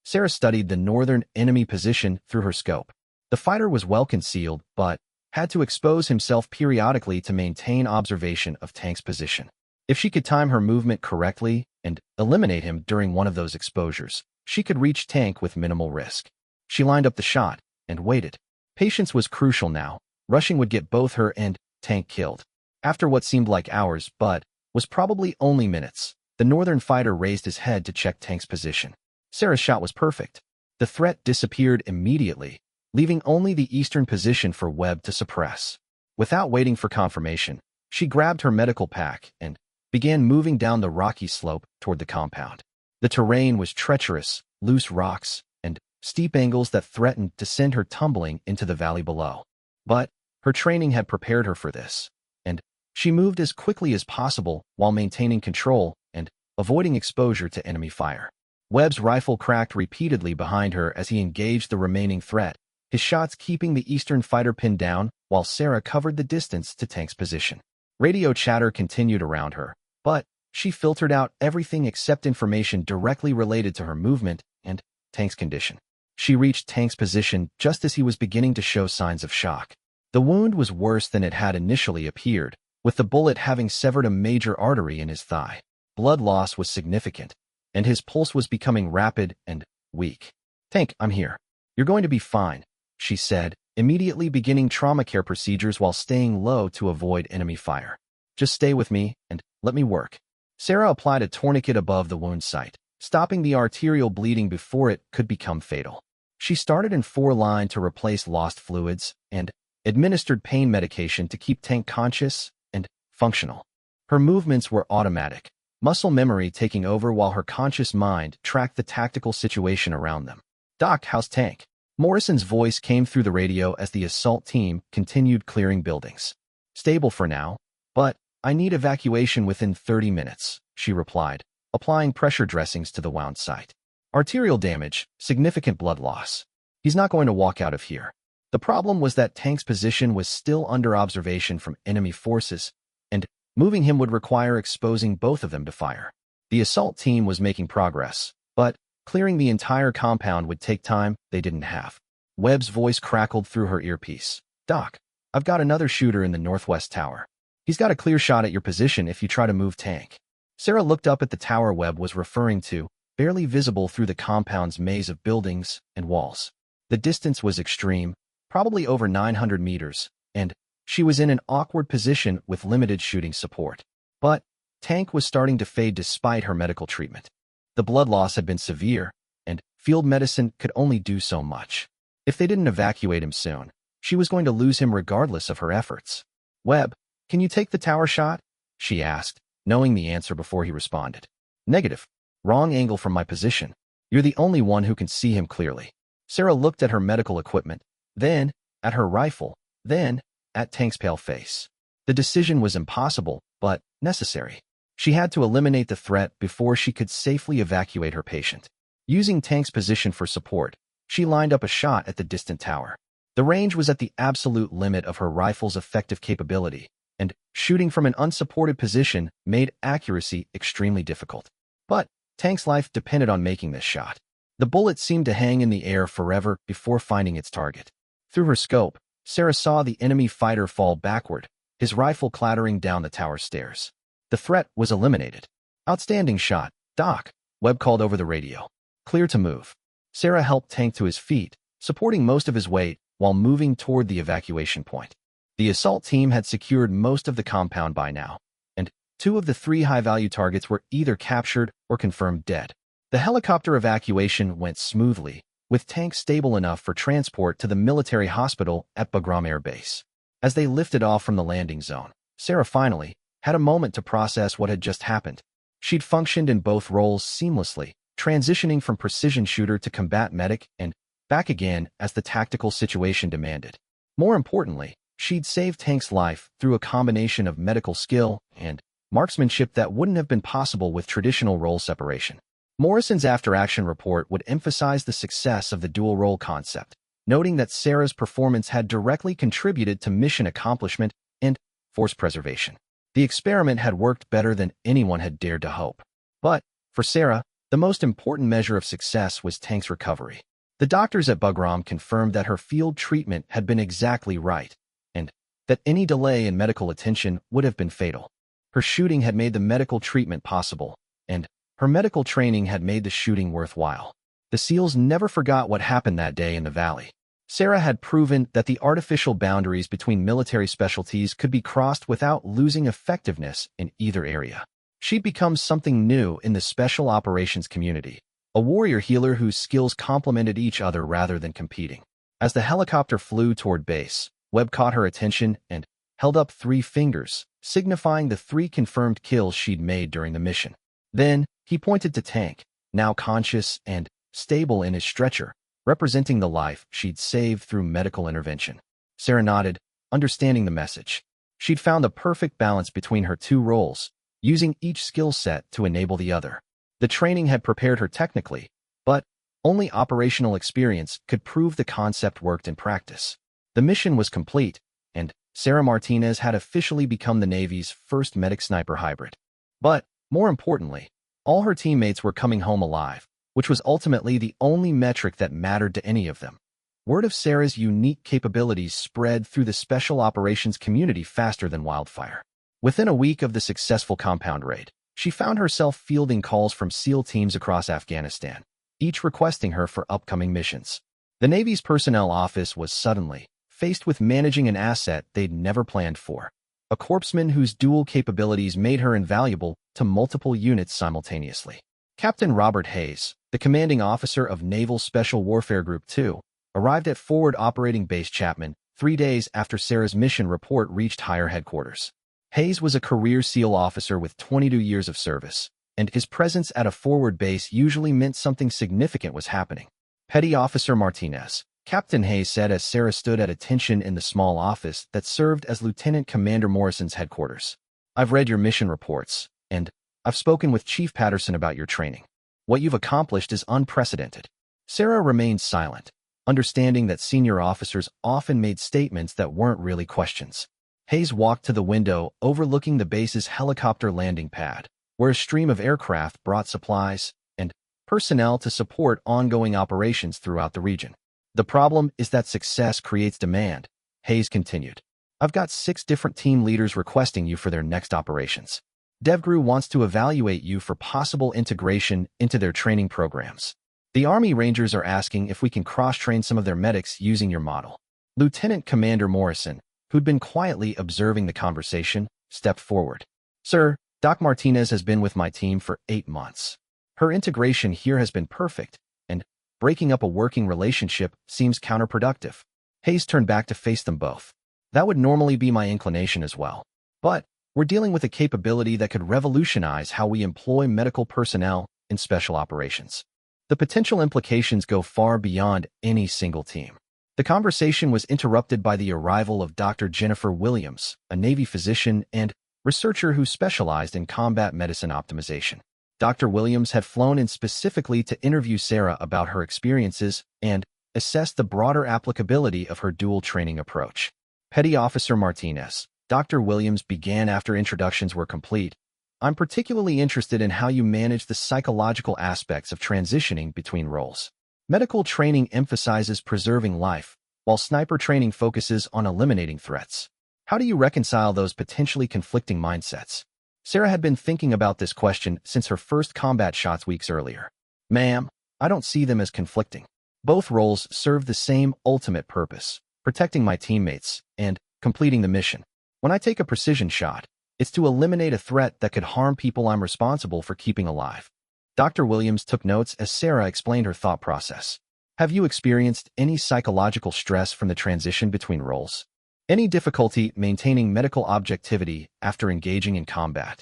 Sarah studied the northern enemy position through her scope. The fighter was well concealed, but had to expose himself periodically to maintain observation of Tank's position. If she could time her movement correctly and eliminate him during one of those exposures, she could reach Tank with minimal risk. She lined up the shot and waited. Patience was crucial now. Rushing would get both her and Tank killed. After what seemed like hours but was probably only minutes, the northern fighter raised his head to check Tank's position. Sarah's shot was perfect. The threat disappeared immediately, leaving only the eastern position for Webb to suppress. Without waiting for confirmation, she grabbed her medical pack and began moving down the rocky slope toward the compound. The terrain was treacherous, loose rocks, and steep angles that threatened to send her tumbling into the valley below. But her training had prepared her for this, and she moved as quickly as possible while maintaining control and avoiding exposure to enemy fire. Webb's rifle cracked repeatedly behind her as he engaged the remaining threat, his shots keeping the eastern fighter pinned down while Sarah covered the distance to Tank's position. Radio chatter continued around her, but she filtered out everything except information directly related to her movement and Tank's condition. She reached Tank's position just as he was beginning to show signs of shock. The wound was worse than it had initially appeared, with the bullet having severed a major artery in his thigh. Blood loss was significant, and his pulse was becoming rapid and weak. Tank, I'm here. You're going to be fine, she said, immediately beginning trauma care procedures while staying low to avoid enemy fire. Just stay with me and let me work. Sarah applied a tourniquet above the wound site, stopping the arterial bleeding before it could become fatal. She started in 4-line to replace lost fluids and administered pain medication to keep Tank conscious and functional. Her movements were automatic, muscle memory taking over while her conscious mind tracked the tactical situation around them. Doc, how's Tank? Morrison's voice came through the radio as the assault team continued clearing buildings. Stable for now, but I need evacuation within 30 minutes, she replied, applying pressure dressings to the wound site. Arterial damage, significant blood loss. He's not going to walk out of here. The problem was that Tank's position was still under observation from enemy forces, and moving him would require exposing both of them to fire. The assault team was making progress, but clearing the entire compound would take time they didn't have. Webb's voice crackled through her earpiece. Doc, I've got another shooter in the northwest tower. He's got a clear shot at your position if you try to move Tank. Sarah looked up at the tower Webb was referring to, barely visible through the compound's maze of buildings and walls. The distance was extreme, probably over 900 meters, and she was in an awkward position with limited shooting support. But Tank was starting to fade despite her medical treatment. The blood loss had been severe, and field medicine could only do so much. If they didn't evacuate him soon, she was going to lose him regardless of her efforts. Webb, can you take the tower shot? She asked, knowing the answer before he responded. Negative. Wrong angle from my position. You're the only one who can see him clearly. Sarah looked at her medical equipment, then at her rifle, then at Tank's pale face. The decision was impossible, but necessary. She had to eliminate the threat before she could safely evacuate her patient. Using Tank's position for support, she lined up a shot at the distant tower. The range was at the absolute limit of her rifle's effective capability, and shooting from an unsupported position made accuracy extremely difficult. But Tank's life depended on making this shot. The bullet seemed to hang in the air forever before finding its target. Through her scope, Sarah saw the enemy fighter fall backward, his rifle clattering down the tower stairs. The threat was eliminated. Outstanding shot, Doc, Webb called over the radio. Clear to move. Sarah helped Tank to his feet, supporting most of his weight while moving toward the evacuation point. The assault team had secured most of the compound by now, and 2 of the 3 high-value targets were either captured or confirmed dead. The helicopter evacuation went smoothly, with Tank stable enough for transport to the military hospital at Bagram Air Base. As they lifted off from the landing zone, Sarah finally had a moment to process what had just happened. She'd functioned in both roles seamlessly, transitioning from precision shooter to combat medic and back again as the tactical situation demanded. More importantly, she'd saved Tank's life through a combination of medical skill and marksmanship that wouldn't have been possible with traditional role separation. Morrison's after-action report would emphasize the success of the dual-role concept, noting that Sarah's performance had directly contributed to mission accomplishment and force preservation. The experiment had worked better than anyone had dared to hope. But, for Sarah, the most important measure of success was Tank's recovery. The doctors at Bagram confirmed that her field treatment had been exactly right, and that any delay in medical attention would have been fatal. Her shooting had made the medical treatment possible, and her medical training had made the shooting worthwhile. The SEALs never forgot what happened that day in the valley. Sarah had proven that the artificial boundaries between military specialties could be crossed without losing effectiveness in either area. She'd become something new in the special operations community, a warrior healer whose skills complemented each other rather than competing. As the helicopter flew toward base, Webb caught her attention and held up 3 fingers, signifying the 3 confirmed kills she'd made during the mission. Then, he pointed to Tank, now conscious and stable in his stretcher, representing the life she'd saved through medical intervention. Sarah nodded, understanding the message. She'd found the perfect balance between her 2 roles, using each skill set to enable the other. The training had prepared her technically, but only operational experience could prove the concept worked in practice. The mission was complete, and Sarah Martinez had officially become the Navy's first medic sniper hybrid. But, more importantly, all her teammates were coming home alive, which was ultimately the only metric that mattered to any of them. Word of Sarah's unique capabilities spread through the special operations community faster than wildfire. Within a week of the successful compound raid, she found herself fielding calls from SEAL teams across Afghanistan, each requesting her for upcoming missions. The Navy's personnel office was suddenly faced with managing an asset they'd never planned for, a corpsman whose dual capabilities made her invaluable to multiple units simultaneously. Captain Robert Hayes, the commanding officer of Naval Special Warfare Group 2, arrived at Forward Operating Base Chapman 3 days after Sarah's mission report reached higher headquarters. Hayes was a career SEAL officer with 22 years of service, and his presence at a forward base usually meant something significant was happening. Petty Officer Martinez, Captain Hayes said as Sarah stood at attention in the small office that served as Lieutenant Commander Morrison's headquarters. I've read your mission reports, and I've spoken with Chief Patterson about your training. What you've accomplished is unprecedented. Sarah remained silent, understanding that senior officers often made statements that weren't really questions. Hayes walked to the window overlooking the base's helicopter landing pad, where a stream of aircraft brought supplies and personnel to support ongoing operations throughout the region. The problem is that success creates demand, Hayes continued. I've got 6 different team leaders requesting you for their next operations. DevGru wants to evaluate you for possible integration into their training programs. The Army Rangers are asking if we can cross-train some of their medics using your model. Lieutenant Commander Morrison, who'd been quietly observing the conversation, stepped forward. Sir, Doc Martinez has been with my team for 8 months. Her integration here has been perfect, and breaking up a working relationship seems counterproductive. Hayes turned back to face them both. That would normally be my inclination as well. But we're dealing with a capability that could revolutionize how we employ medical personnel in special operations. The potential implications go far beyond any single team. The conversation was interrupted by the arrival of Dr. Jennifer Williams, a Navy physician and researcher who specialized in combat medicine optimization. Dr. Williams had flown in specifically to interview Sarah about her experiences and assess the broader applicability of her dual training approach. Petty Officer Martinez, Dr. Williams began after introductions were complete. I'm particularly interested in how you manage the psychological aspects of transitioning between roles. Medical training emphasizes preserving life, while sniper training focuses on eliminating threats. How do you reconcile those potentially conflicting mindsets? Sarah had been thinking about this question since her first combat shots weeks earlier. Ma'am, I don't see them as conflicting. Both roles serve the same ultimate purpose, protecting my teammates and completing the mission. When I take a precision shot, it's to eliminate a threat that could harm people I'm responsible for keeping alive. Dr. Williams took notes as Sarah explained her thought process. Have you experienced any psychological stress from the transition between roles? Any difficulty maintaining medical objectivity after engaging in combat?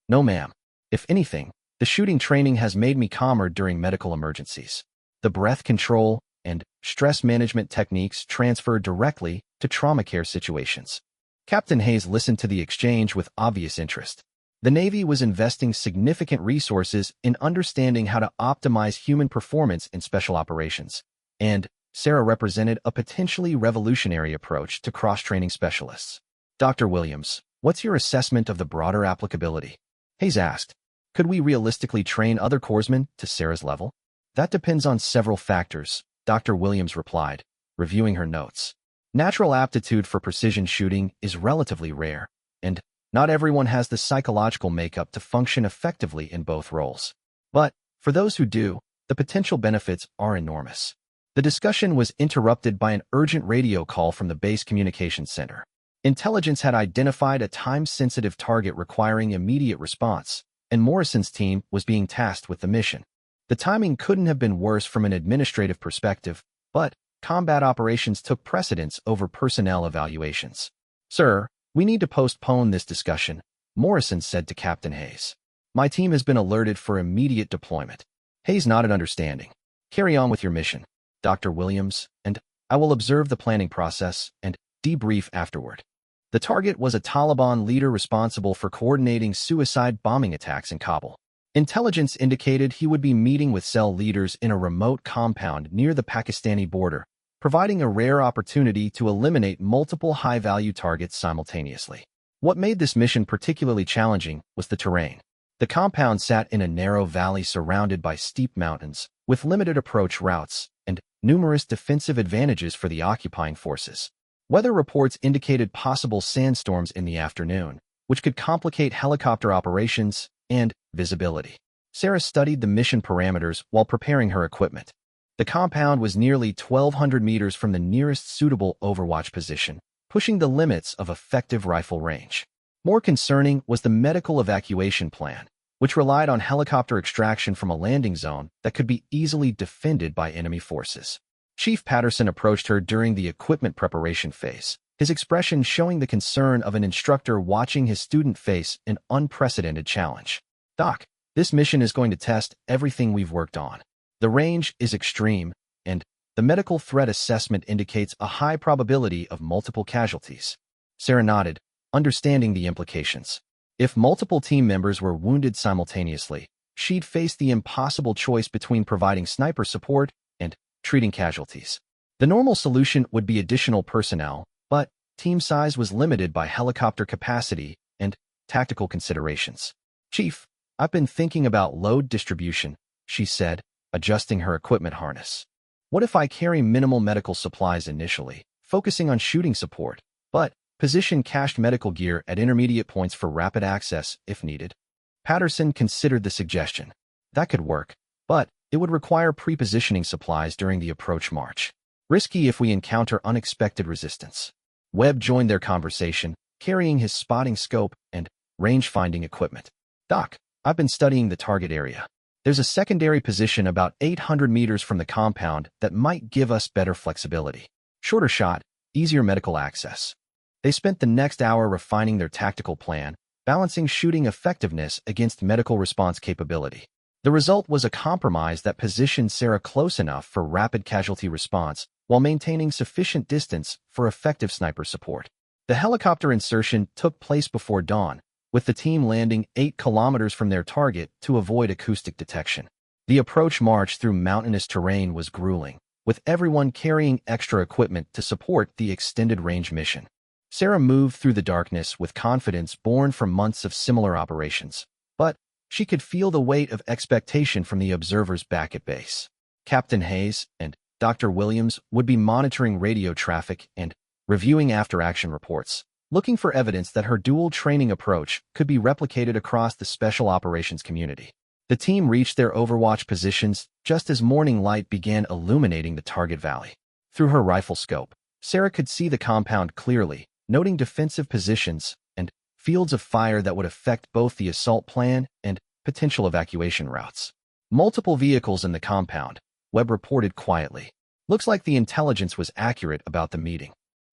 No, ma'am. If anything, the shooting training has made me calmer during medical emergencies. The breath control and stress management techniques transfer directly to trauma care situations. Captain Hayes listened to the exchange with obvious interest. The Navy was investing significant resources in understanding how to optimize human performance in special operations, and Sarah represented a potentially revolutionary approach to cross-training specialists. Dr. Williams, what's your assessment of the broader applicability? Hayes asked. Could we realistically train other corpsmen to Sarah's level? That depends on several factors, Dr. Williams replied, reviewing her notes. Natural aptitude for precision shooting is relatively rare, and not everyone has the psychological makeup to function effectively in both roles. But for those who do, the potential benefits are enormous. The discussion was interrupted by an urgent radio call from the base communications center. Intelligence had identified a time-sensitive target requiring immediate response, and Morrison's team was being tasked with the mission. The timing couldn't have been worse from an administrative perspective, but combat operations took precedence over personnel evaluations. Sir, we need to postpone this discussion, Morrison said to Captain Hayes. My team has been alerted for immediate deployment. Hayes nodded understanding. Carry on with your mission, Dr. Williams, and I will observe the planning process and debrief afterward. The target was a Taliban leader responsible for coordinating suicide bombing attacks in Kabul. Intelligence indicated he would be meeting with cell leaders in a remote compound near the Pakistani border, providing a rare opportunity to eliminate multiple high-value targets simultaneously. What made this mission particularly challenging was the terrain. The compound sat in a narrow valley surrounded by steep mountains, with limited approach routes and numerous defensive advantages for the occupying forces. Weather reports indicated possible sandstorms in the afternoon, which could complicate helicopter operations and visibility. Sarah studied the mission parameters while preparing her equipment. The compound was nearly 1,200 meters from the nearest suitable overwatch position, pushing the limits of effective rifle range. More concerning was the medical evacuation plan, which relied on helicopter extraction from a landing zone that could be easily defended by enemy forces. Chief Patterson approached her during the equipment preparation phase, his expression showing the concern of an instructor watching his student face an unprecedented challenge. Doc, this mission is going to test everything we've worked on. The range is extreme, and the medical threat assessment indicates a high probability of multiple casualties. Sarah nodded, understanding the implications. If multiple team members were wounded simultaneously, she'd face the impossible choice between providing sniper support and treating casualties. The normal solution would be additional personnel, but team size was limited by helicopter capacity and tactical considerations. Chief, I've been thinking about load distribution, she said, adjusting her equipment harness. What if I carry minimal medical supplies initially, focusing on shooting support, but position cached medical gear at intermediate points for rapid access if needed? Patterson considered the suggestion. That could work, but it would require pre-positioning supplies during the approach march. Risky if we encounter unexpected resistance. Webb joined their conversation, carrying his spotting scope and range-finding equipment. Doc, I've been studying the target area. There's a secondary position about 800 meters from the compound that might give us better flexibility. Shorter shot, easier medical access. They spent the next hour refining their tactical plan, balancing shooting effectiveness against medical response capability. The result was a compromise that positioned Sarah close enough for rapid casualty response while maintaining sufficient distance for effective sniper support. The helicopter insertion took place before dawn, with the team landing 8 kilometers from their target to avoid acoustic detection. The approach march through mountainous terrain was grueling, with everyone carrying extra equipment to support the extended range mission. Sarah moved through the darkness with confidence born from months of similar operations, but she could feel the weight of expectation from the observers back at base. Captain Hayes and Dr. Williams would be monitoring radio traffic and reviewing after-action reports, looking for evidence that her dual training approach could be replicated across the special operations community. The team reached their overwatch positions just as morning light began illuminating the target valley. Through her rifle scope, Sarah could see the compound clearly, noting defensive positions and fields of fire that would affect both the assault plan and potential evacuation routes. Multiple vehicles in the compound, Webb reported quietly. Looks like the intelligence was accurate about the meeting.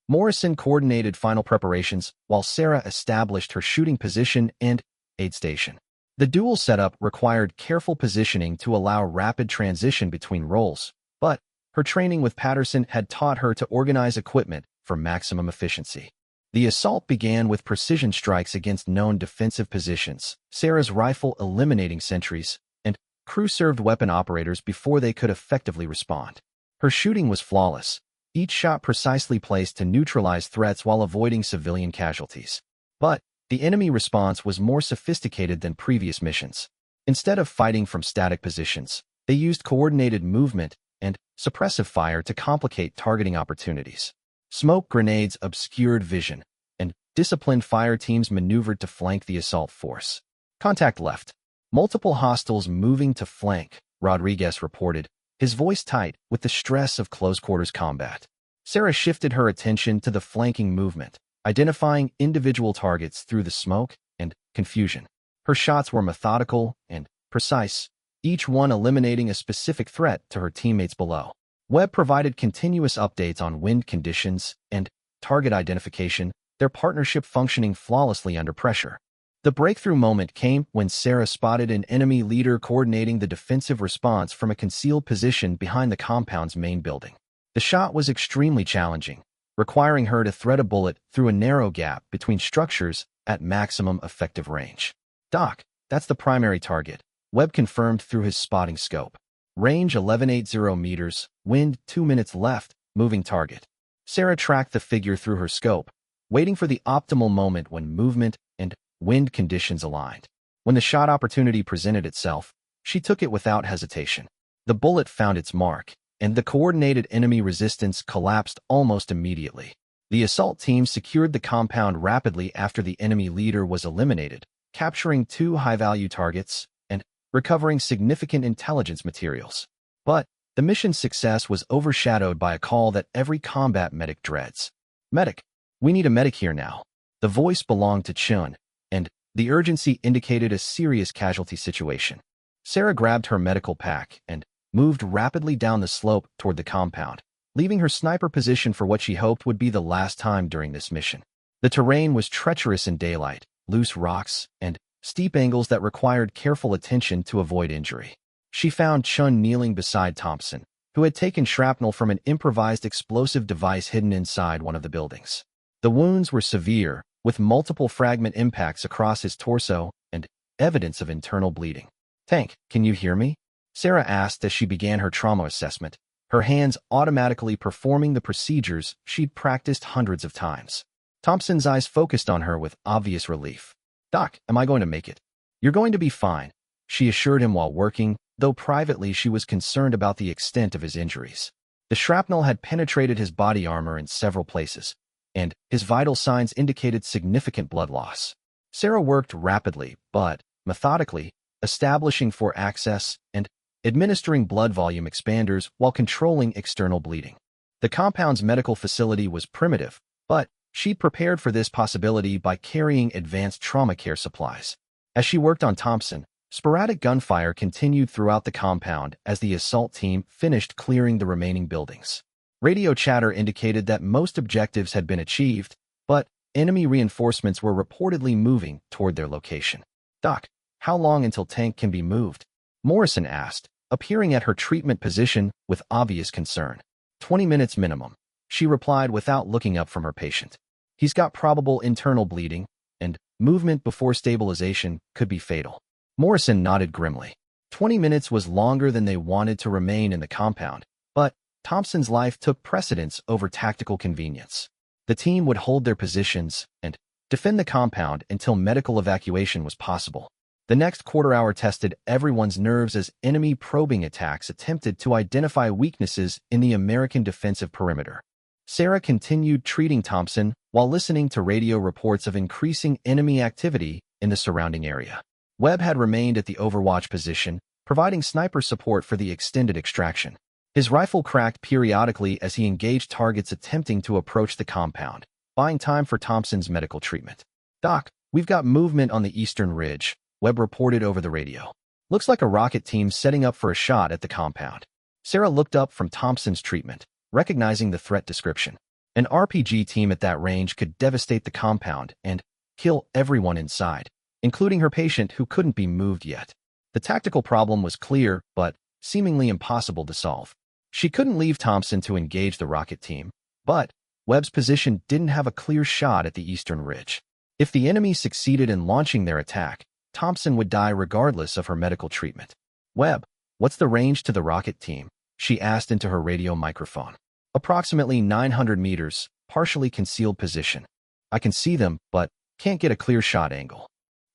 Morrison coordinated final preparations while Sarah established her shooting position and aid station. The dual setup required careful positioning to allow rapid transition between roles, but her training with Patterson had taught her to organize equipment for maximum efficiency. The assault began with precision strikes against known defensive positions, Sarah's rifle eliminating sentries, and crew-served weapon operators before they could effectively respond. Her shooting was flawless, each shot precisely placed to neutralize threats while avoiding civilian casualties. But the enemy response was more sophisticated than previous missions. Instead of fighting from static positions, they used coordinated movement and suppressive fire to complicate targeting opportunities. Smoke grenades obscured vision, and disciplined fire teams maneuvered to flank the assault force. Contact left. Multiple hostiles moving to flank, Rodriguez reported, his voice tight with the stress of close-quarters combat. Sarah shifted her attention to the flanking movement, identifying individual targets through the smoke and confusion. Her shots were methodical and precise, each one eliminating a specific threat to her teammates below. Webb provided continuous updates on wind conditions and target identification, their partnership functioning flawlessly under pressure. The breakthrough moment came when Sarah spotted an enemy leader coordinating the defensive response from a concealed position behind the compound's main building. The shot was extremely challenging, requiring her to thread a bullet through a narrow gap between structures at maximum effective range. Doc, that's the primary target, Webb confirmed through his spotting scope. Range 1180 meters, wind 2 minutes left, moving target. Sarah tracked the figure through her scope, waiting for the optimal moment when movement and wind conditions aligned. When the shot opportunity presented itself, she took it without hesitation. The bullet found its mark, and the coordinated enemy resistance collapsed almost immediately. The assault team secured the compound rapidly after the enemy leader was eliminated, capturing 2 high-value targets and recovering significant intelligence materials. But the mission's success was overshadowed by a call that every combat medic dreads. Medic, we need a medic here now. The voice belonged to Chun, and the urgency indicated a serious casualty situation. Sarah grabbed her medical pack and moved rapidly down the slope toward the compound, leaving her sniper position for what she hoped would be the last time during this mission. The terrain was treacherous in daylight, loose rocks, and steep angles that required careful attention to avoid injury. She found Chun kneeling beside Thompson, who had taken shrapnel from an improvised explosive device hidden inside one of the buildings. The wounds were severe, with multiple fragment impacts across his torso and evidence of internal bleeding. Tank, can you hear me? Sarah asked as she began her trauma assessment, her hands automatically performing the procedures she'd practiced hundreds of times. Thompson's eyes focused on her with obvious relief. Doc, am I going to make it? You're going to be fine, she assured him while working, though privately she was concerned about the extent of his injuries. The shrapnel had penetrated his body armor in several places, and his vital signs indicated significant blood loss. Sarah worked rapidly, but methodically, establishing for access and administering blood volume expanders while controlling external bleeding. The compound's medical facility was primitive, but she'd prepared for this possibility by carrying advanced trauma care supplies. As she worked on Thompson, sporadic gunfire continued throughout the compound as the assault team finished clearing the remaining buildings. Radio chatter indicated that most objectives had been achieved, but enemy reinforcements were reportedly moving toward their location. Doc, how long until Tank can be moved? Morrison asked, appearing at her treatment position with obvious concern. 20 minutes minimum, she replied without looking up from her patient. He's got probable internal bleeding, and movement before stabilization could be fatal. Morrison nodded grimly. 20 minutes was longer than they wanted to remain in the compound, but Thompson's life took precedence over tactical convenience. The team would hold their positions and defend the compound until medical evacuation was possible. The next quarter-hour tested everyone's nerves as enemy probing attacks attempted to identify weaknesses in the American defensive perimeter. Sarah continued treating Thompson while listening to radio reports of increasing enemy activity in the surrounding area. Webb had remained at the overwatch position, providing sniper support for the extended extraction. His rifle cracked periodically as he engaged targets attempting to approach the compound, buying time for Thompson's medical treatment. "Doc, we've got movement on the eastern ridge," Webb reported over the radio. "Looks like a rocket team setting up for a shot at the compound." Sarah looked up from Thompson's treatment, recognizing the threat description. An RPG team at that range could devastate the compound and kill everyone inside, including her patient who couldn't be moved yet. The tactical problem was clear, but seemingly impossible to solve. She couldn't leave Thompson to engage the rocket team, but Webb's position didn't have a clear shot at the eastern ridge. If the enemy succeeded in launching their attack, Thompson would die regardless of her medical treatment. "Webb, what's the range to the rocket team?" she asked into her radio microphone. "Approximately 900 meters, partially concealed position. I can see them, but can't get a clear shot angle."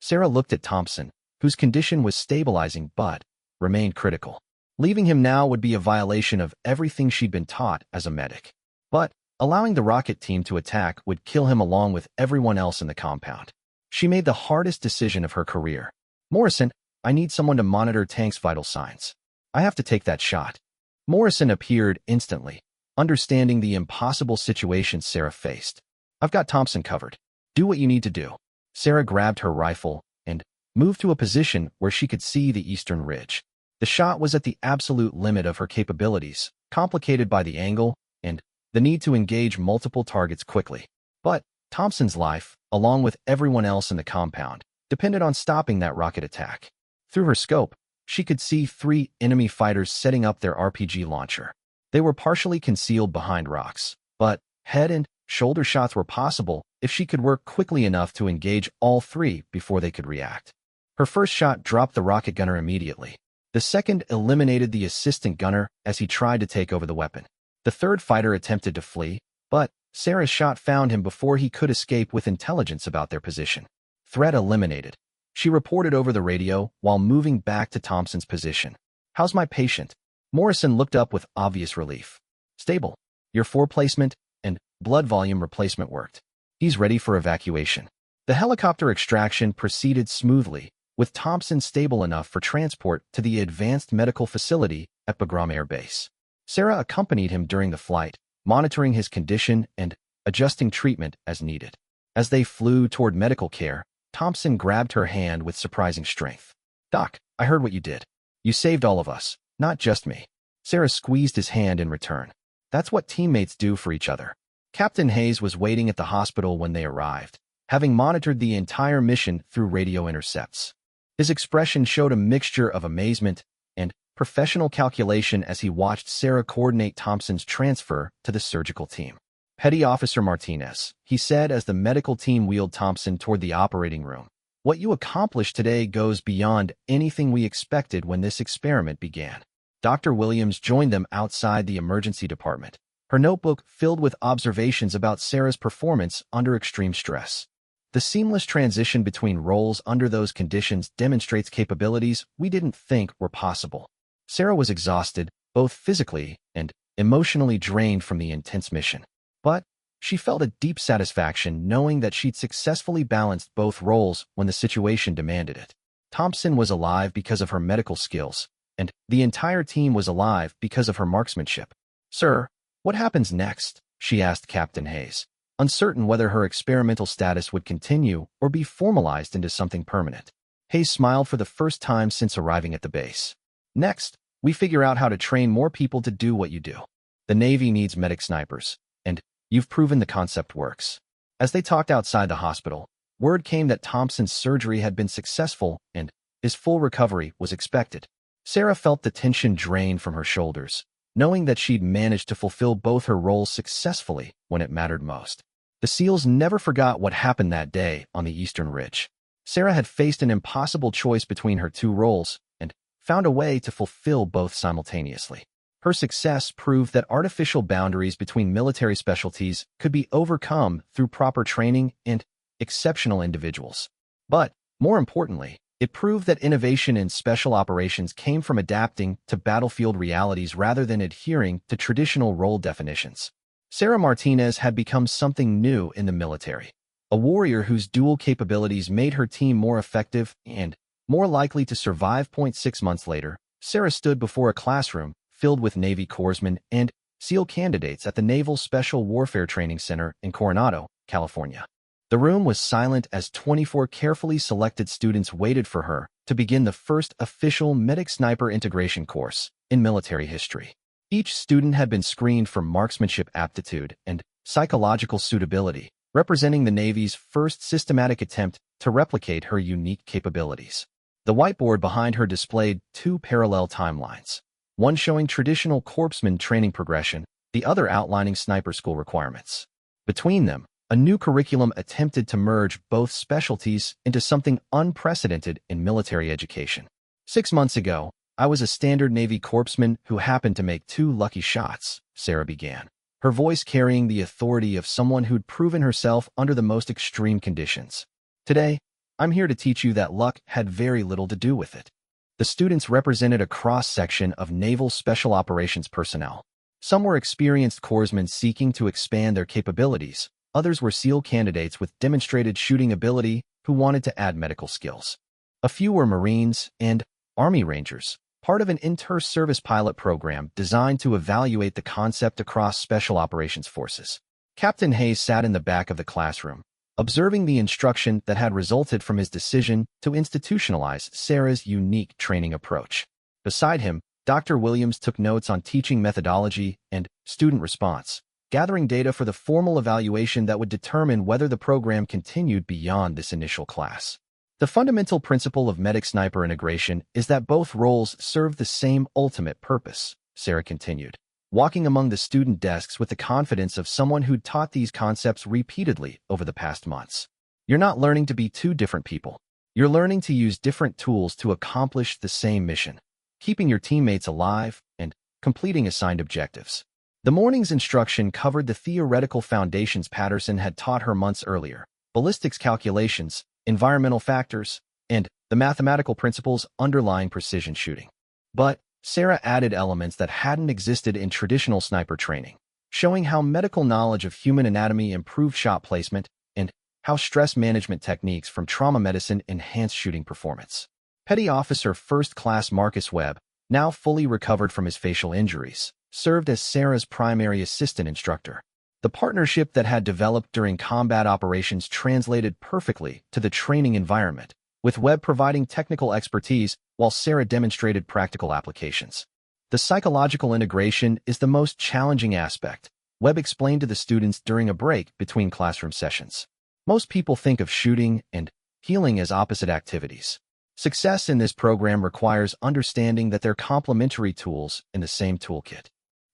Sarah looked at Thompson, whose condition was stabilizing but remained critical. Leaving him now would be a violation of everything she'd been taught as a medic. But allowing the rocket team to attack would kill him along with everyone else in the compound. She made the hardest decision of her career. "Morrison, I need someone to monitor Tank's vital signs. I have to take that shot." Morrison appeared instantly, understanding the impossible situation Sarah faced. "I've got Thompson covered. Do what you need to do." Sarah grabbed her rifle and moved to a position where she could see the eastern ridge. The shot was at the absolute limit of her capabilities, complicated by the angle and the need to engage multiple targets quickly. But Thompson's life, along with everyone else in the compound, depended on stopping that rocket attack. Through her scope, she could see 3 enemy fighters setting up their RPG launcher. They were partially concealed behind rocks, but head and shoulder shots were possible if she could work quickly enough to engage all 3 before they could react. Her first shot dropped the rocket gunner immediately. The second eliminated the assistant gunner as he tried to take over the weapon. The third fighter attempted to flee, but Sarah's shot found him before he could escape with intelligence about their position. "Threat eliminated," she reported over the radio while moving back to Thompson's position. "How's my patient?" Morrison looked up with obvious relief. "Stable. Your 4 placement and blood volume replacement worked. He's ready for evacuation." The helicopter extraction proceeded smoothly, with Thompson stable enough for transport to the advanced medical facility at Bagram Air Base. Sarah accompanied him during the flight, monitoring his condition and adjusting treatment as needed. As they flew toward medical care, Thompson grabbed her hand with surprising strength. "Doc, I heard what you did. You saved all of us, not just me." Sarah squeezed his hand in return. That's what teammates do for each other. Captain Hayes was waiting at the hospital when they arrived, having monitored the entire mission through radio intercepts. His expression showed a mixture of amazement and professional calculation as he watched Sarah coordinate Thompson's transfer to the surgical team. "Petty Officer Martinez," he said as the medical team wheeled Thompson toward the operating room. "What you accomplished today goes beyond anything we expected when this experiment began." Dr. Williams joined them outside the emergency department, her notebook filled with observations about Sarah's performance under extreme stress. The seamless transition between roles under those conditions demonstrates capabilities we didn't think were possible. Sarah was exhausted, both physically and emotionally drained from the intense mission. But she felt a deep satisfaction knowing that she'd successfully balanced both roles when the situation demanded it. Thompson was alive because of her medical skills, and the entire team was alive because of her marksmanship. "Sir, what happens next?" she asked Captain Hayes, uncertain whether her experimental status would continue or be formalized into something permanent. Hayes smiled for the first time since arriving at the base. "Next, we figure out how to train more people to do what you do. The Navy needs medic snipers, and you've proven the concept works." As they talked outside the hospital, word came that Thompson's surgery had been successful and his full recovery was expected. Sarah felt the tension drain from her shoulders, knowing that she'd managed to fulfill both her roles successfully when it mattered most. The SEALs never forgot what happened that day on the Eastern Ridge. Sarah had faced an impossible choice between her 2 roles and found a way to fulfill both simultaneously. Her success proved that artificial boundaries between military specialties could be overcome through proper training and exceptional individuals. But, more importantly, It proved that innovation in special operations came from adapting to battlefield realities rather than adhering to traditional role definitions. Sarah Martinez had become something new in the military, a warrior whose dual capabilities made her team more effective and more likely to survive. 6 months later, Sarah stood before a classroom filled with Navy corpsmen and SEAL candidates at the Naval Special Warfare Training Center in Coronado, California. The room was silent as 24 carefully selected students waited for her to begin the first official medic sniper integration course in military history. Each student had been screened for marksmanship aptitude and psychological suitability, representing the Navy's first systematic attempt to replicate her unique capabilities. The whiteboard behind her displayed 2 parallel timelines, one showing traditional corpsman training progression, the other outlining sniper school requirements. Between them, a new curriculum attempted to merge both specialties into something unprecedented in military education. 6 months ago, I was a standard Navy corpsman who happened to make 2 lucky shots, Sarah began, her voice carrying the authority of someone who'd proven herself under the most extreme conditions. Today, I'm here to teach you that luck had very little to do with it. The students represented a cross-section of Naval Special Operations personnel. Some were experienced corpsmen seeking to expand their capabilities. Others were SEAL candidates with demonstrated shooting ability who wanted to add medical skills. A few were Marines and Army Rangers, part of an inter-service pilot program designed to evaluate the concept across special operations forces. Captain Hayes sat in the back of the classroom, observing the instruction that had resulted from his decision to institutionalize Sarah's unique training approach. Beside him, Dr. Williams took notes on teaching methodology and student response, gathering data for the formal evaluation that would determine whether the program continued beyond this initial class. The fundamental principle of medic sniper integration is that both roles serve the same ultimate purpose, Sarah continued, walking among the student desks with the confidence of someone who'd taught these concepts repeatedly over the past months. You're not learning to be 2 different people. You're learning to use different tools to accomplish the same mission, keeping your teammates alive and completing assigned objectives. The morning's instruction covered the theoretical foundations Patterson had taught her months earlier, ballistics calculations, environmental factors, and the mathematical principles underlying precision shooting. But Sarah added elements that hadn't existed in traditional sniper training, showing how medical knowledge of human anatomy improved shot placement and how stress management techniques from trauma medicine enhanced shooting performance. Petty Officer First Class Marcus Webb, now fully recovered from his facial injuries, served as Sarah's primary assistant instructor. The partnership that had developed during combat operations translated perfectly to the training environment, with Webb providing technical expertise while Sarah demonstrated practical applications. The psychological integration is the most challenging aspect, Webb explained to the students during a break between classroom sessions. Most people think of shooting and healing as opposite activities. Success in this program requires understanding that they're complementary tools in the same toolkit.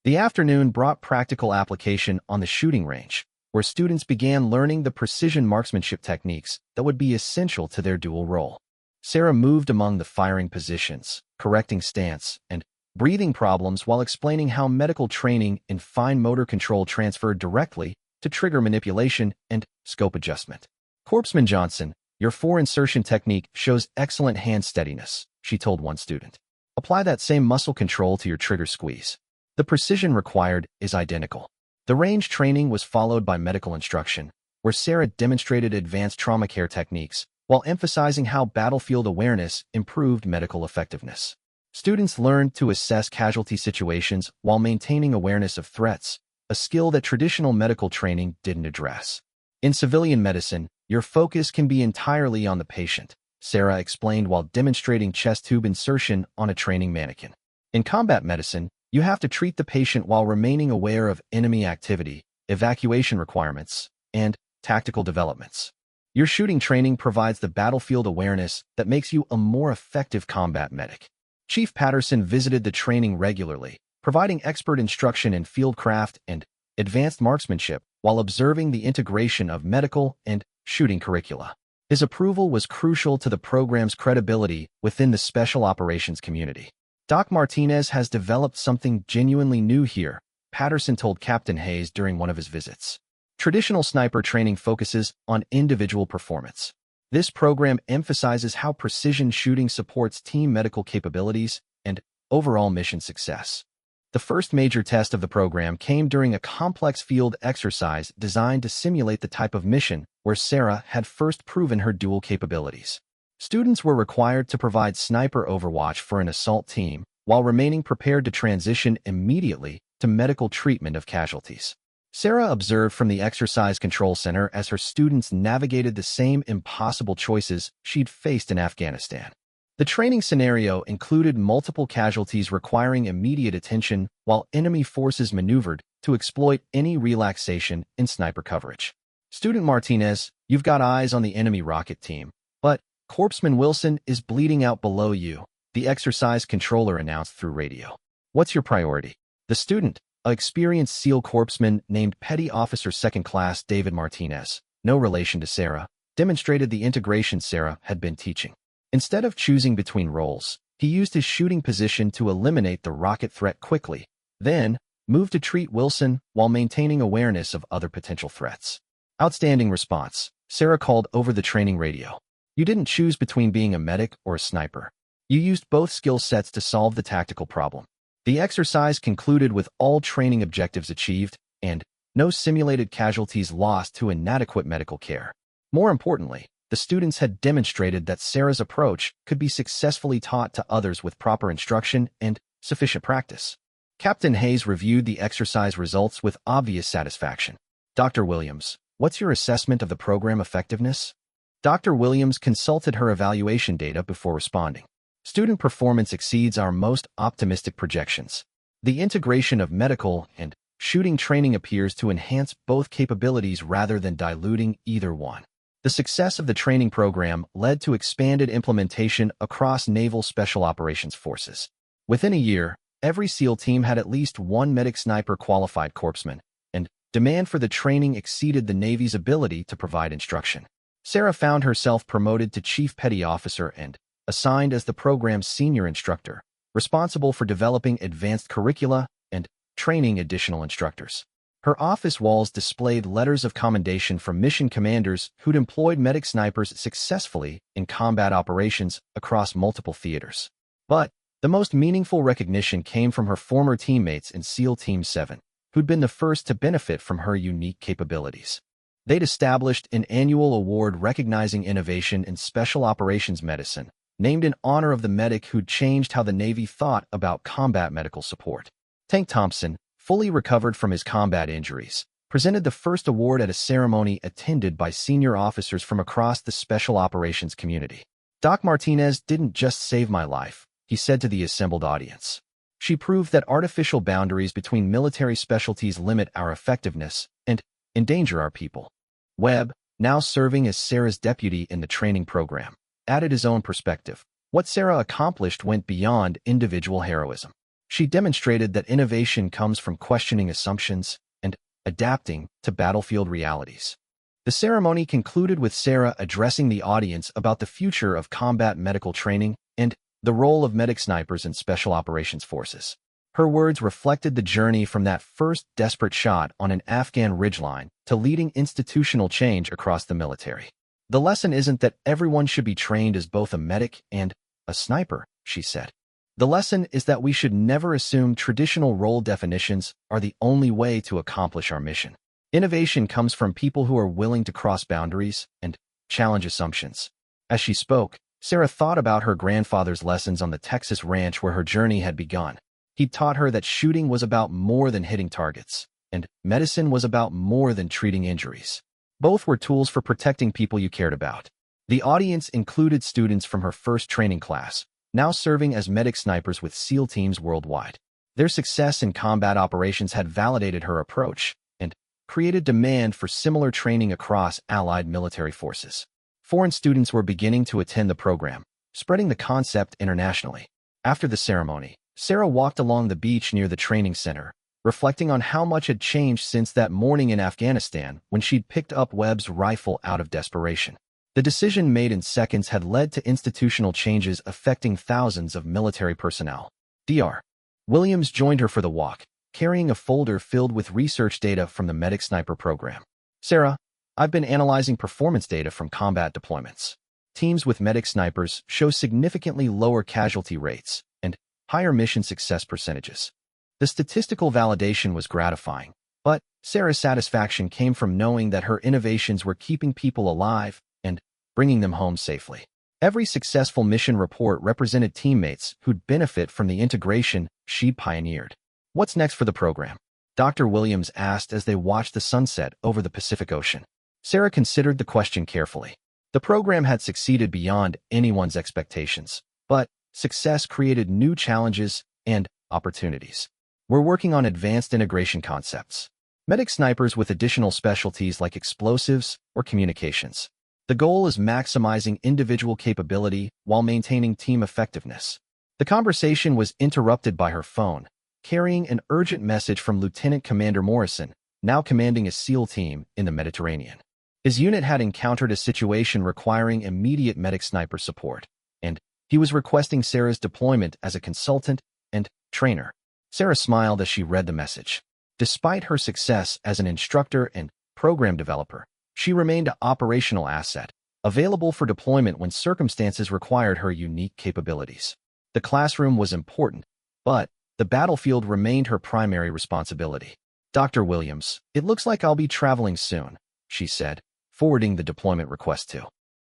The afternoon brought practical application on the shooting range, where students began learning the precision marksmanship techniques that would be essential to their dual role. Sarah moved among the firing positions, correcting stance and breathing problems while explaining how medical training in fine motor control transferred directly to trigger manipulation and scope adjustment. Corpsman Johnson, your 4-insertion technique shows excellent hand steadiness, she told one student. Apply that same muscle control to your trigger squeeze. The precision required is identical. The range training was followed by medical instruction, where Sarah demonstrated advanced trauma care techniques while emphasizing how battlefield awareness improved medical effectiveness. Students learned to assess casualty situations while maintaining awareness of threats, a skill that traditional medical training didn't address. In civilian medicine, your focus can be entirely on the patient, Sarah explained while demonstrating chest tube insertion on a training mannequin. In combat medicine, you have to treat the patient while remaining aware of enemy activity, evacuation requirements, and tactical developments. Your shooting training provides the battlefield awareness that makes you a more effective combat medic. Chief Patterson visited the training regularly, providing expert instruction in fieldcraft and advanced marksmanship while observing the integration of medical and shooting curricula. His approval was crucial to the program's credibility within the special operations community. Doc Martinez has developed something genuinely new here, Patterson told Captain Hayes during one of his visits. Traditional sniper training focuses on individual performance. This program emphasizes how precision shooting supports team medical capabilities and overall mission success. The first major test of the program came during a complex field exercise designed to simulate the type of mission where Sarah had first proven her dual capabilities. Students were required to provide sniper overwatch for an assault team while remaining prepared to transition immediately to medical treatment of casualties. Sarah observed from the exercise control center as her students navigated the same impossible choices she'd faced in Afghanistan. The training scenario included multiple casualties requiring immediate attention while enemy forces maneuvered to exploit any relaxation in sniper coverage. Student Martinez, you've got eyes on the enemy rocket team, but Corpsman Wilson is bleeding out below you, the exercise controller announced through radio. What's your priority? The student, an experienced SEAL corpsman named Petty Officer Second Class David Martinez, no relation to Sarah, demonstrated the integration Sarah had been teaching. Instead of choosing between roles, he used his shooting position to eliminate the rocket threat quickly, then moved to treat Wilson while maintaining awareness of other potential threats. Outstanding response, Sarah called over the training radio. You didn't choose between being a medic or a sniper. You used both skill sets to solve the tactical problem. The exercise concluded with all training objectives achieved and no simulated casualties lost to inadequate medical care. More importantly, the students had demonstrated that Sarah's approach could be successfully taught to others with proper instruction and sufficient practice. Captain Hayes reviewed the exercise results with obvious satisfaction. Dr. Williams, what's your assessment of the program effectiveness? Dr. Williams consulted her evaluation data before responding. Student performance exceeds our most optimistic projections. The integration of medical and shooting training appears to enhance both capabilities rather than diluting either one. The success of the training program led to expanded implementation across Naval Special Operations Forces. Within a year, every SEAL team had at least one medic sniper qualified corpsman, and demand for the training exceeded the Navy's ability to provide instruction. Sarah found herself promoted to Chief Petty Officer and assigned as the program's senior instructor, responsible for developing advanced curricula and training additional instructors. Her office walls displayed letters of commendation from mission commanders who'd employed medic snipers successfully in combat operations across multiple theaters. But the most meaningful recognition came from her former teammates in SEAL Team 7, who'd been the first to benefit from her unique capabilities. They'd established an annual award recognizing innovation in special operations medicine, named in honor of the medic who'd changed how the Navy thought about combat medical support. Tank Thompson, fully recovered from his combat injuries, presented the first award at a ceremony attended by senior officers from across the special operations community. Doc Martinez didn't just save my life, he said to the assembled audience. She proved that artificial boundaries between military specialties limit our effectiveness and endanger our people. Webb, now serving as Sarah's deputy in the training program, added his own perspective. What Sarah accomplished went beyond individual heroism. She demonstrated that innovation comes from questioning assumptions and adapting to battlefield realities. The ceremony concluded with Sarah addressing the audience about the future of combat medical training and the role of medic snipers in special operations forces. Her words reflected the journey from that first desperate shot on an Afghan ridgeline to leading institutional change across the military. The lesson isn't that everyone should be trained as both a medic and a sniper, she said. The lesson is that we should never assume traditional role definitions are the only way to accomplish our mission. Innovation comes from people who are willing to cross boundaries and challenge assumptions. As she spoke, Sarah thought about her grandfather's lessons on the Texas ranch where her journey had begun. He'd taught her that shooting was about more than hitting targets, and medicine was about more than treating injuries. Both were tools for protecting people you cared about. The audience included students from her first training class, now serving as medic snipers with SEAL teams worldwide. Their success in combat operations had validated her approach and created demand for similar training across allied military forces. Foreign students were beginning to attend the program, spreading the concept internationally. After the ceremony, Sarah walked along the beach near the training center, reflecting on how much had changed since that morning in Afghanistan when she'd picked up Webb's rifle out of desperation. The decision made in seconds had led to institutional changes affecting thousands of military personnel. Dr. Williams joined her for the walk, carrying a folder filled with research data from the Medic Sniper program. Sarah, I've been analyzing performance data from combat deployments. Teams with medic snipers show significantly lower casualty rates and higher mission success percentages. The statistical validation was gratifying, but Sarah's satisfaction came from knowing that her innovations were keeping people alive and bringing them home safely. Every successful mission report represented teammates who'd benefit from the integration she pioneered. What's next for the program? Dr. Williams asked as they watched the sunset over the Pacific Ocean. Sarah considered the question carefully. The program had succeeded beyond anyone's expectations, but success created new challenges and opportunities. We're working on advanced integration concepts. Medic snipers with additional specialties like explosives or communications. The goal is maximizing individual capability while maintaining team effectiveness. The conversation was interrupted by her phone, carrying an urgent message from Lieutenant Commander Morrison, now commanding a SEAL team in the Mediterranean. His unit had encountered a situation requiring immediate medic sniper support, and he was requesting Sarah's deployment as a consultant and trainer. Sarah smiled as she read the message. Despite her success as an instructor and program developer, she remained an operational asset, available for deployment when circumstances required her unique capabilities. The classroom was important, but the battlefield remained her primary responsibility. Dr. Williams, it looks like I'll be traveling soon, she said, forwarding the deployment request to